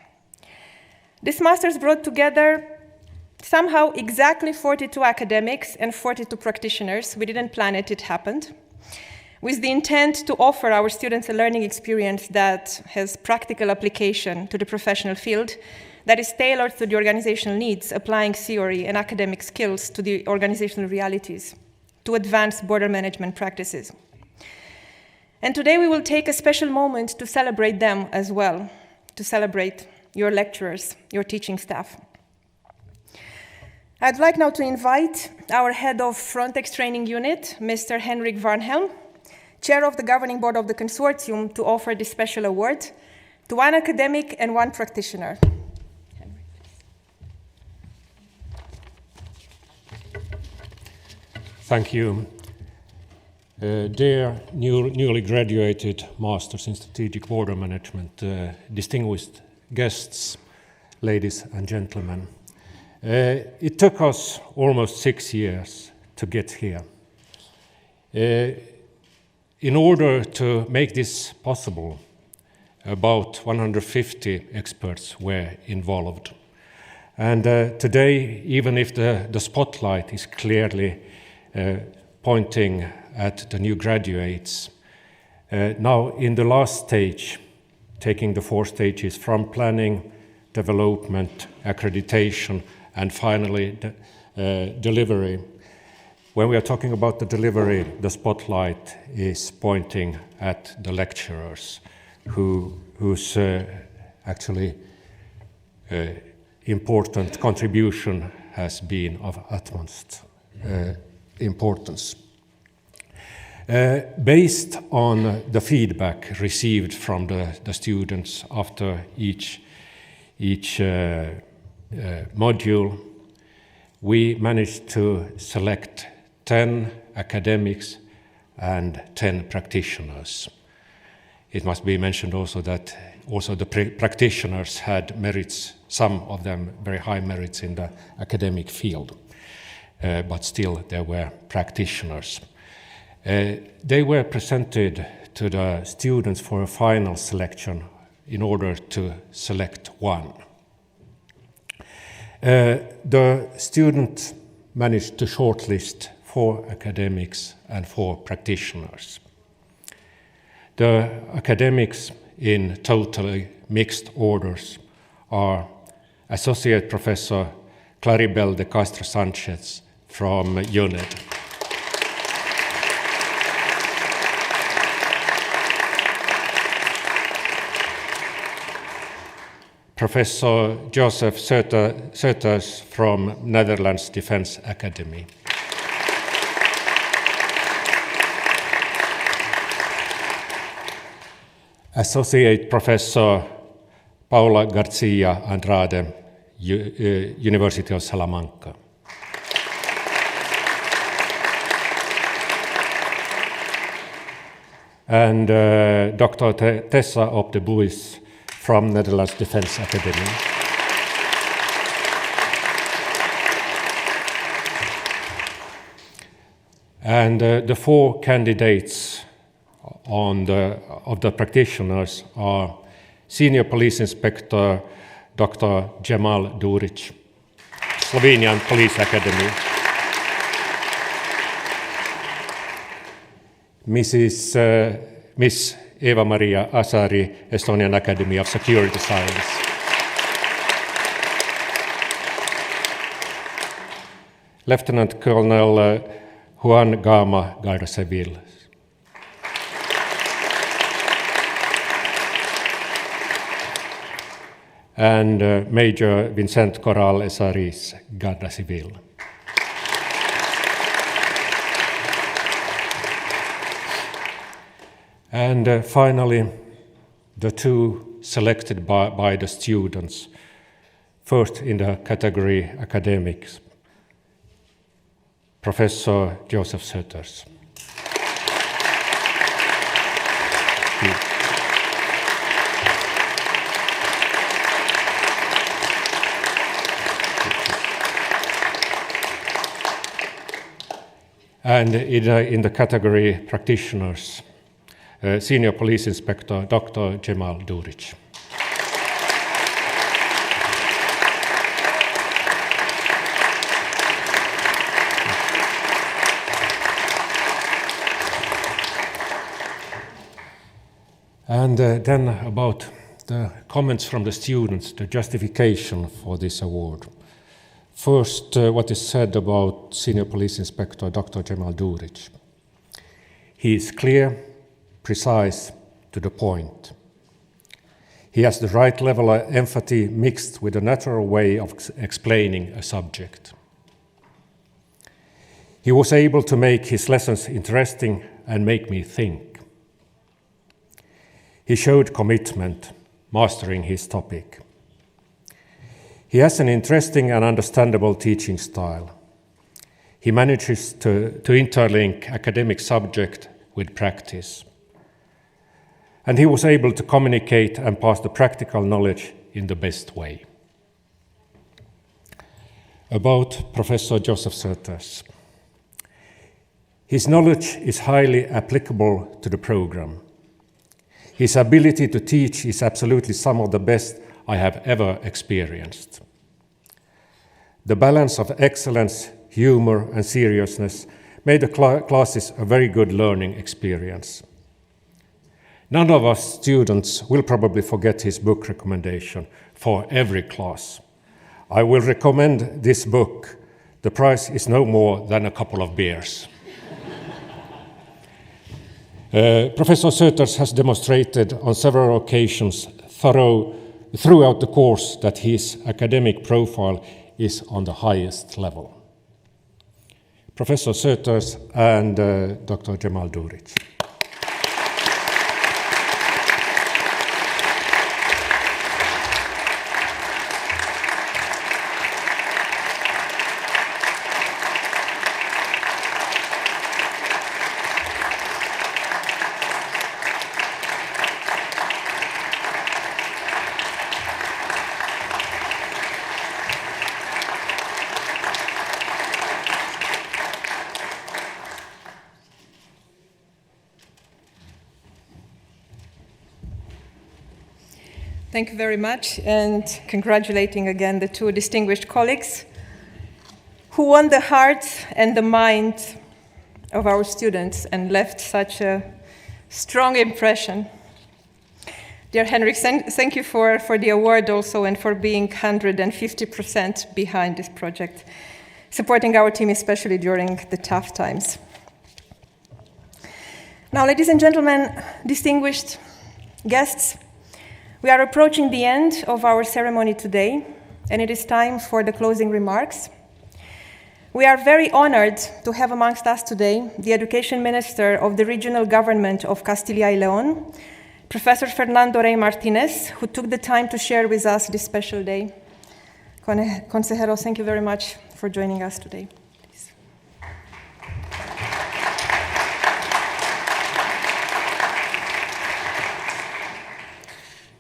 This master's brought together somehow exactly 42 academics and 42 practitioners. We didn't plan it, it happened, with the intent to offer our students a learning experience that has practical application to the professional field, that is tailored to the organizational needs, applying theory and academic skills to the organizational realities, to advance border management practices. And today we will take a special moment to celebrate them as well, to celebrate your lecturers, your teaching staff. I'd like now to invite our head of Frontex training unit, Mr. Henrik Varnhelm, chair of the governing board of the consortium, to offer this special award to one academic and one practitioner. Thank you. Dear newly graduated Masters in Strategic Border Management, distinguished guests, ladies and gentlemen. It took us almost 6 years to get here. In order to make this possible, about 150 experts were involved. And today, even if the spotlight is clearly pointing at the new graduates, now in the last stage, taking the 4 stages from planning, development, accreditation, and finally delivery. When we are talking about the delivery, the spotlight is pointing at the lecturers whose actually important contribution has been of utmost importance. Based on the feedback received from the students after each module, we managed to select 10 academics and 10 practitioners. It must be mentioned also that also the practitioners had merits, some of them very high merits in the academic field, but still there were practitioners. They were presented to the students for a final selection in order to select one. The student managed to shortlist 4 academics and 4 practitioners. The academics in totally mixed orders are Associate Professor Claribel de Castro Sanchez from UNED, Professor Joseph Söters from Netherlands Defense Academy, Associate Professor Paula Garcia Andrade, University of Salamanca, and Dr. Tessa Op de Buis from Netherlands Defense Academy. And the 4 candidates of the practitioners are Senior Police Inspector Dr. Cemal Duric, Slovenian Police Academy, Miss Eva Maria Asari, Estonian Academy of Security Science, Lieutenant Colonel Juan Gama, Guardia Civil, and Major Vincent Corral Esaris, Guardia Civil. And finally, the 2 selected by the students, first in the category academics, Professor Joseph Söters. And in the category practitioners, Senior Police Inspector Dr. Cemal Duric. And then about the comments from the students, the justification for this award. First, what is said about Senior Police Inspector Dr. Cemal Duric. He is clear, precise, to the point. He has the right level of empathy mixed with a natural way of explaining a subject. He was able to make his lessons interesting and make me think. He showed commitment, mastering his topic. He has an interesting and understandable teaching style. He manages to interlink academic subject with practice. And he was able to communicate and pass the practical knowledge in the best way. About Professor Joseph Söters. His knowledge is highly applicable to the program. His ability to teach is absolutely some of the best I have ever experienced. The balance of excellence, humor, and seriousness made the classes a very good learning experience. None of us students will probably forget his book recommendation for every class. I will recommend this book. The price is no more than a couple of beers. Professor Söters has demonstrated on several occasions throughout the course that his academic profile is on the highest level. Professor Söters and Dr. Cemal Duric. Thank you very much, and congratulating again the two distinguished colleagues who won the heart and the mind of our students and left such a strong impression. Dear Henrik, thank you for the award also and for being 150% behind this project, supporting our team especially during the tough times. Now, ladies and gentlemen, distinguished guests, we are approaching the end of our ceremony today, and it is time for the closing remarks. We are very honored to have amongst us today the Education Minister of the Regional Government of Castilla y León, Professor Fernando Rey Martinez, who took the time to share with us this special day. Consejero, thank you very much for joining us today.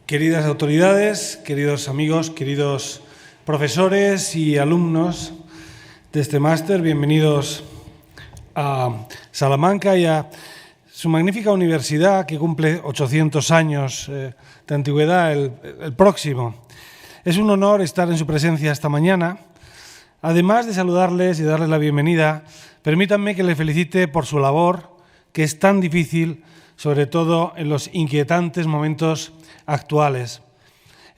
Queridas autoridades, queridos amigos, queridos profesores y alumnos de este máster, bienvenidos a Salamanca y a su magnífica universidad que cumple 800 años de antigüedad el próximo. Es un honor estar en su presencia esta mañana. Además de saludarles y darles la bienvenida, permítanme que les felicite por su labor, que es tan difícil, sobre todo en los inquietantes momentos actuales.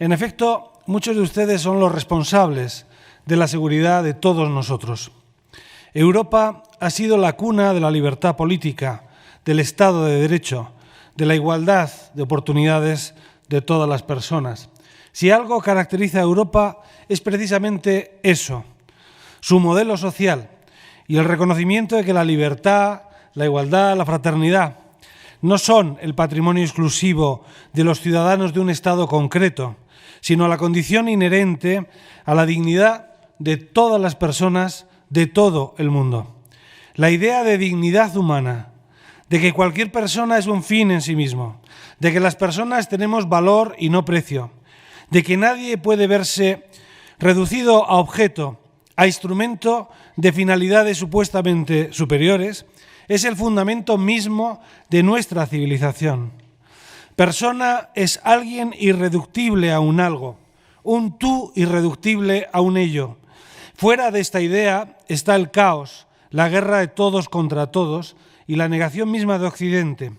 En efecto, muchos de ustedes son los responsables de la seguridad de todos nosotros. Europa ha sido la cuna de la libertad política, del Estado de Derecho, de la igualdad de oportunidades de todas las personas. Si algo caracteriza a Europa es precisamente eso, su modelo social y el reconocimiento de que la libertad, la igualdad, la fraternidad no son el patrimonio exclusivo de los ciudadanos de un Estado concreto, sino la condición inherente a la dignidad de todas las personas de todo el mundo. La idea de dignidad humana, de que cualquier persona es un fin en sí mismo, de que las personas tenemos valor y no precio, de que nadie puede verse reducido a objeto, a instrumento de finalidades supuestamente superiores, es el fundamento mismo de nuestra civilización. Persona es alguien irreductible a un algo, un tú irreductible a un ello. Fuera de esta idea está el caos, la guerra de todos contra todos y la negación misma de Occidente.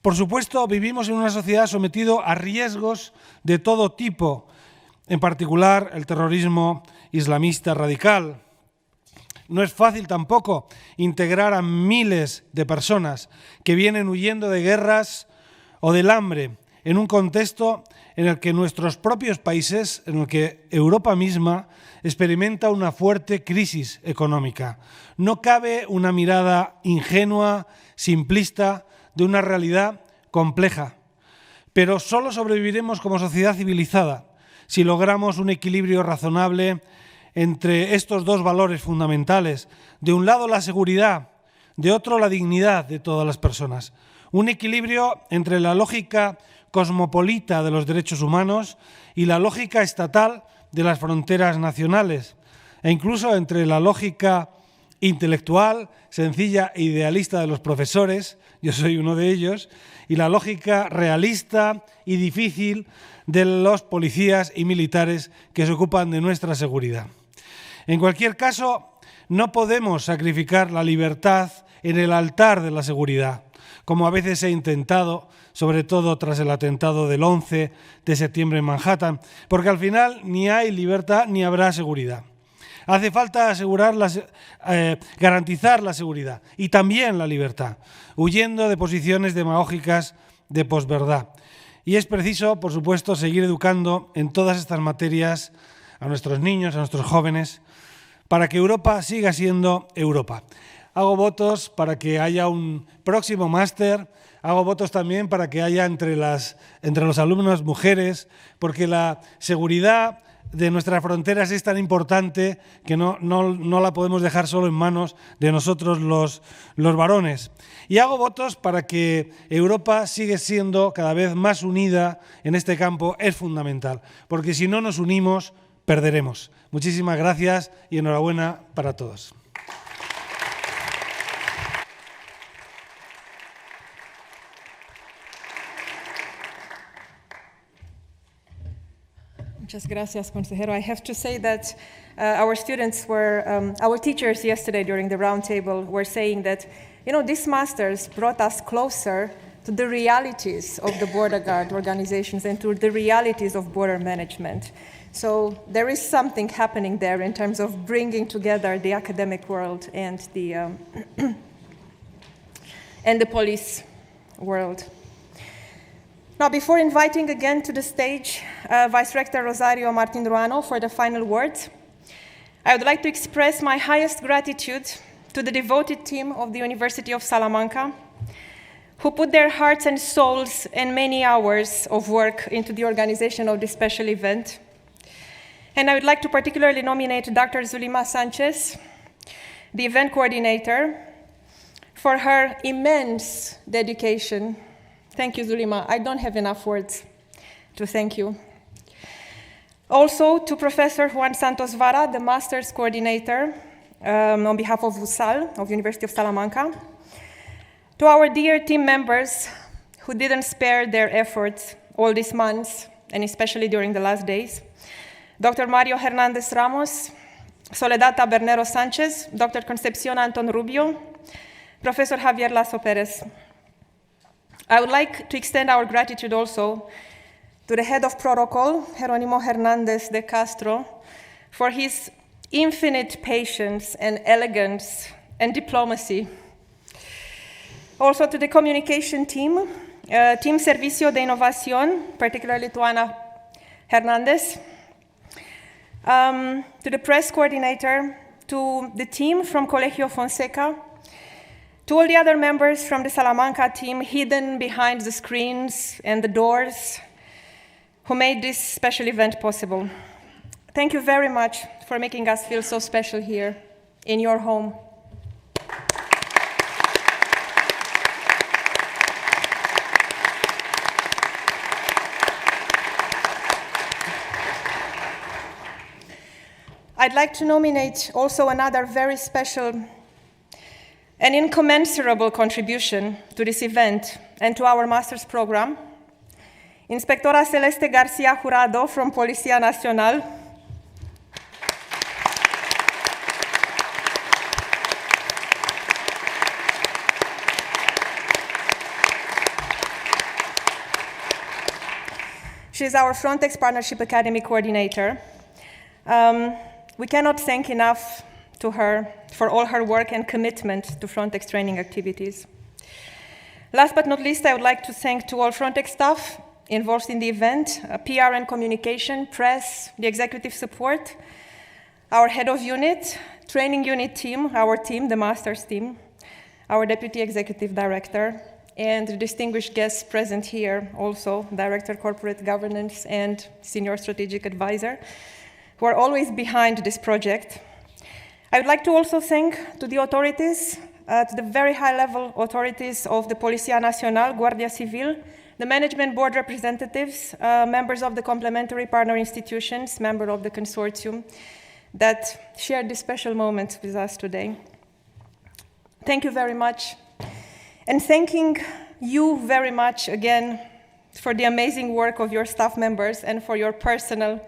Por supuesto, vivimos en una sociedad sometida a riesgos de todo tipo, en particular el terrorismo islamista radical. No es fácil tampoco integrar a miles de personas que vienen huyendo de guerras o del hambre en un contexto en el que nuestros propios países, en el que Europa misma experimenta una fuerte crisis económica. No cabe una mirada ingenua, simplista, de una realidad compleja. Pero solo sobreviviremos como sociedad civilizada si logramos un equilibrio razonable entre estos dos valores fundamentales. De un lado la seguridad, de otro la dignidad de todas las personas. Un equilibrio entre la lógica cosmopolita de los derechos humanos y la lógica estatal de las fronteras nacionales, e incluso entre la lógica intelectual, sencilla e idealista de los profesores, yo soy uno de ellos, y la lógica realista y difícil de los policías y militares que se ocupan de nuestra seguridad. En cualquier caso, no podemos sacrificar la libertad en el altar de la seguridad, como a veces he intentado, sobre todo tras el atentado del 11 de septiembre en Manhattan, porque al final ni hay libertad ni habrá seguridad. Hace falta garantizar la seguridad y también la libertad, huyendo de posiciones demagógicas de posverdad. Y es preciso, por supuesto, seguir educando en todas estas materias a nuestros niños, a nuestros jóvenes, para que Europa siga siendo Europa. Hago votos para que haya un próximo máster, hago votos también para que haya entre los alumnos mujeres, porque la seguridad de nuestras fronteras es tan importante que no la podemos dejar solo en manos de nosotros los varones. Y hago votos para que Europa siga siendo cada vez más unida en este campo, es fundamental, porque si no nos unimos, perderemos. Muchísimas gracias y enhorabuena para todos. Muchas gracias, consejero. I have to say that our students were, our teachers yesterday during the roundtable were saying that, these masters brought us closer to the realities of the border guard organizations and to the realities of border management. So there is something happening there in terms of bringing together the academic world and the police world. Now, before inviting again to the stage Vice Rector Rosario Martin Ruano for the final words, I would like to express my highest gratitude to the devoted team of the University of Salamanca, who put their hearts and souls and many hours of work into the organization of this special event. And I would like to particularly nominate Dr. Zulima Sanchez, the event coordinator, for her immense dedication. Thank you, Zulima. I don't have enough words to thank you. Also to Professor Juan Santos Vara, the master's coordinator on behalf of USAL, of University of Salamanca. To our dear team members who didn't spare their efforts all these months, and especially during the last days. Dr. Mario Hernandez Ramos, Soledad Tabernero Sanchez, Dr. Concepcion Anton Rubio, Professor Javier Lasso Perez. I would like to extend our gratitude also to the head of protocol, Jerónimo Hernández de Castro, for his infinite patience and elegance and diplomacy. Also to the communication team, Team Servicio de Innovación, particularly to Ana Hernández, to the press coordinator, to the team from Colegio Fonseca, to all the other members from the Salamanca team hidden behind the screens and the doors who made this special event possible. Thank you very much for making us feel so special here in your home. I'd like to nominate also another very special and incommensurable contribution to this event and to our master's program, Inspectora Celeste Garcia Jurado from Policía Nacional. She is our Frontex Partnership Academy coordinator. We cannot thank enough to her for all her work and commitment to Frontex training activities. Last but not least, I would like to thank to all Frontex staff involved in the event, PR and communication, press, the executive support, our head of unit, training unit team, our team, the master's team, our deputy executive director, and the distinguished guests present here also, Director Corporate Governance and Senior Strategic Advisor, who are always behind this project. I would like to also thank to the authorities, to the very high-level authorities of the Policía Nacional, Guardia Civil, the management board representatives, members of the complementary partner institutions, members of the consortium that shared this special moment with us today. Thank you very much. And thanking you very much again for the amazing work of your staff members and for your personal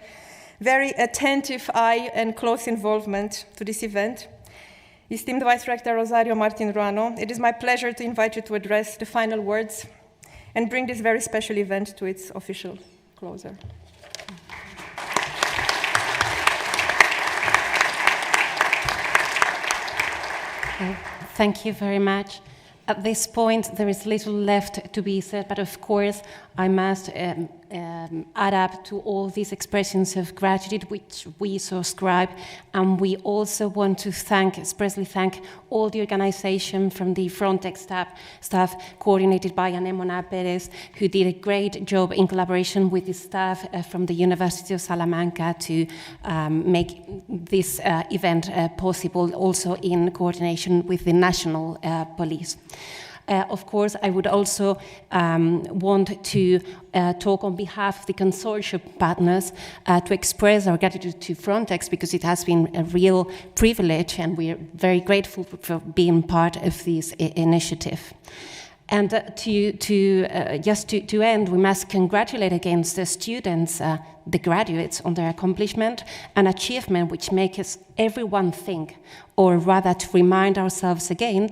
very attentive eye and close involvement to this event. Esteemed Vice Rector Rosario Martin Ruano, it is my pleasure to invite you to address the final words and bring this very special event to its official closure. Thank you very much. At this point, there is little left to be said, but of course, I must add up to all these expressions of gratitude which we subscribe, and we also want to expressly thank all the organization from the Frontex staff coordinated by Anemona Perez, who did a great job in collaboration with the staff from the University of Salamanca to make this event possible, also in coordination with the national police. Of course, I would also want to talk on behalf of the consortium partners to express our gratitude to Frontex, because it has been a real privilege and we are very grateful for being part of this initiative. And to end, we must congratulate against the students, the graduates, on their accomplishment and achievement, which makes everyone think, or rather to remind ourselves again,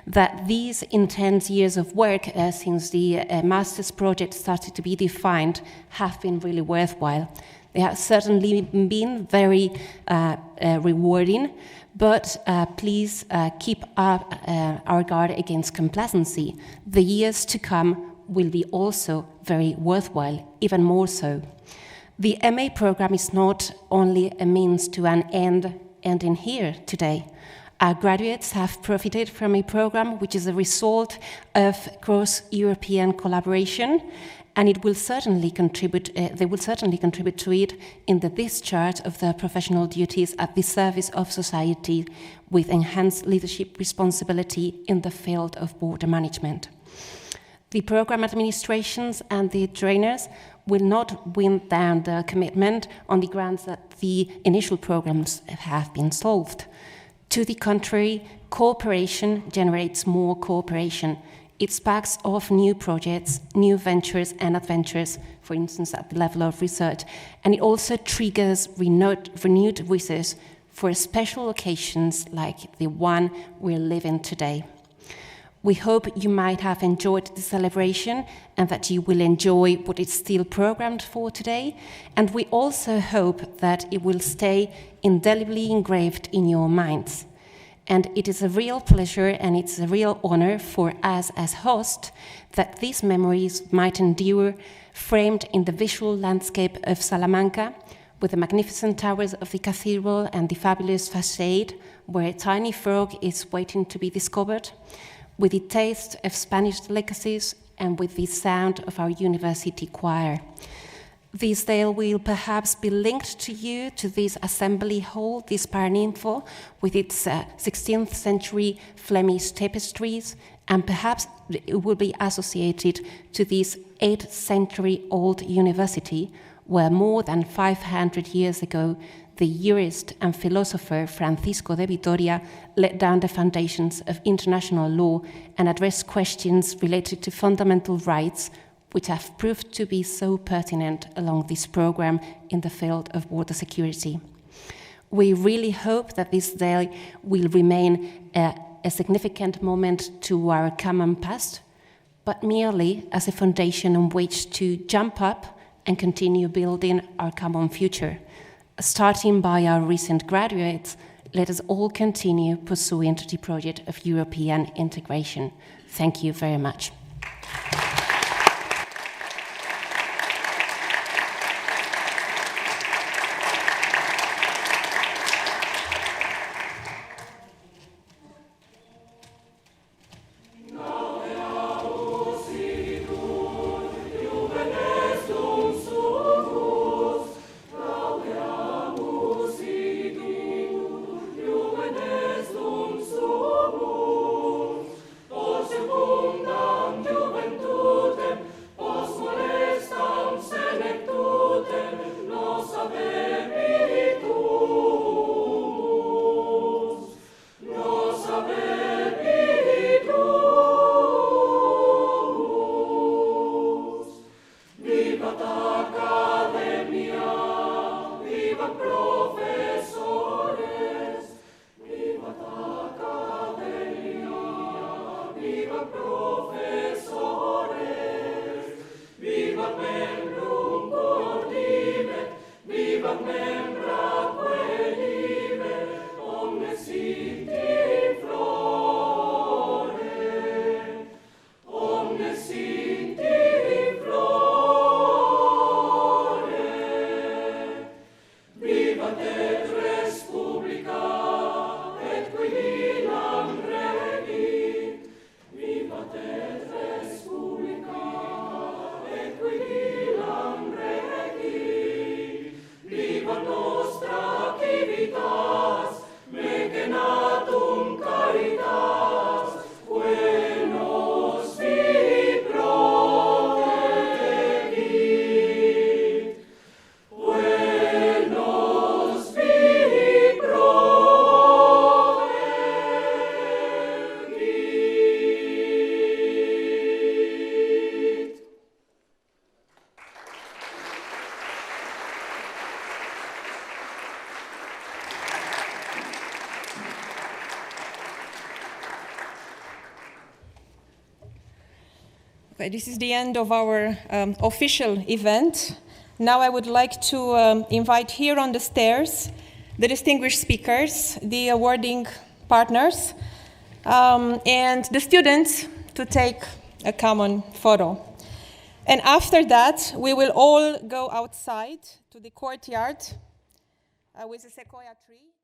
that these intense years of work since the master's project started to be defined have been really worthwhile. They have certainly been very rewarding, but please keep up our guard against complacency. The years to come will be also very worthwhile, even more so. The MA program is not only a means to an end ending here today. Our graduates have profited from a program which is a result of cross-European collaboration, and it will certainly contribute, they will certainly contribute to it in the discharge of their professional duties at the service of society with enhanced leadership responsibility in the field of border management. The program administrations and the trainers will not wind down their commitment on the grounds that the initial programs have been solved. To the contrary, cooperation generates more cooperation. It sparks off new projects, new ventures and adventures, for instance, at the level of research. And it also triggers renewed wishes for special occasions like the one we're living today. We hope you might have enjoyed the celebration and that you will enjoy what is still programmed for today. And we also hope that it will stay indelibly engraved in your minds. And it is a real pleasure and it's a real honor for us as hosts that these memories might endure, framed in the visual landscape of Salamanca, with the magnificent towers of the cathedral and the fabulous facade where a tiny frog is waiting to be discovered, with the taste of Spanish delicacies and with the sound of our university choir. This day will perhaps be linked to you to this assembly hall, this Paraninfo, with its 16th century Flemish tapestries, and perhaps it will be associated to this 8th century old university, where more than 500 years ago, the jurist and philosopher Francisco de Vitoria laid down the foundations of international law and addressed questions related to fundamental rights, which have proved to be so pertinent along this program in the field of border security. We really hope that this day will remain a significant moment to our common past, but merely as a foundation on which to jump up and continue building our common future. Starting by our recent graduates, let us all continue pursuing the project of European integration. Thank you very much. Okay, this is the end of our official event. Now I would like to invite here on the stairs the distinguished speakers, the awarding partners, and the students to take a common photo. And after that, we will all go outside to the courtyard with a sequoia tree.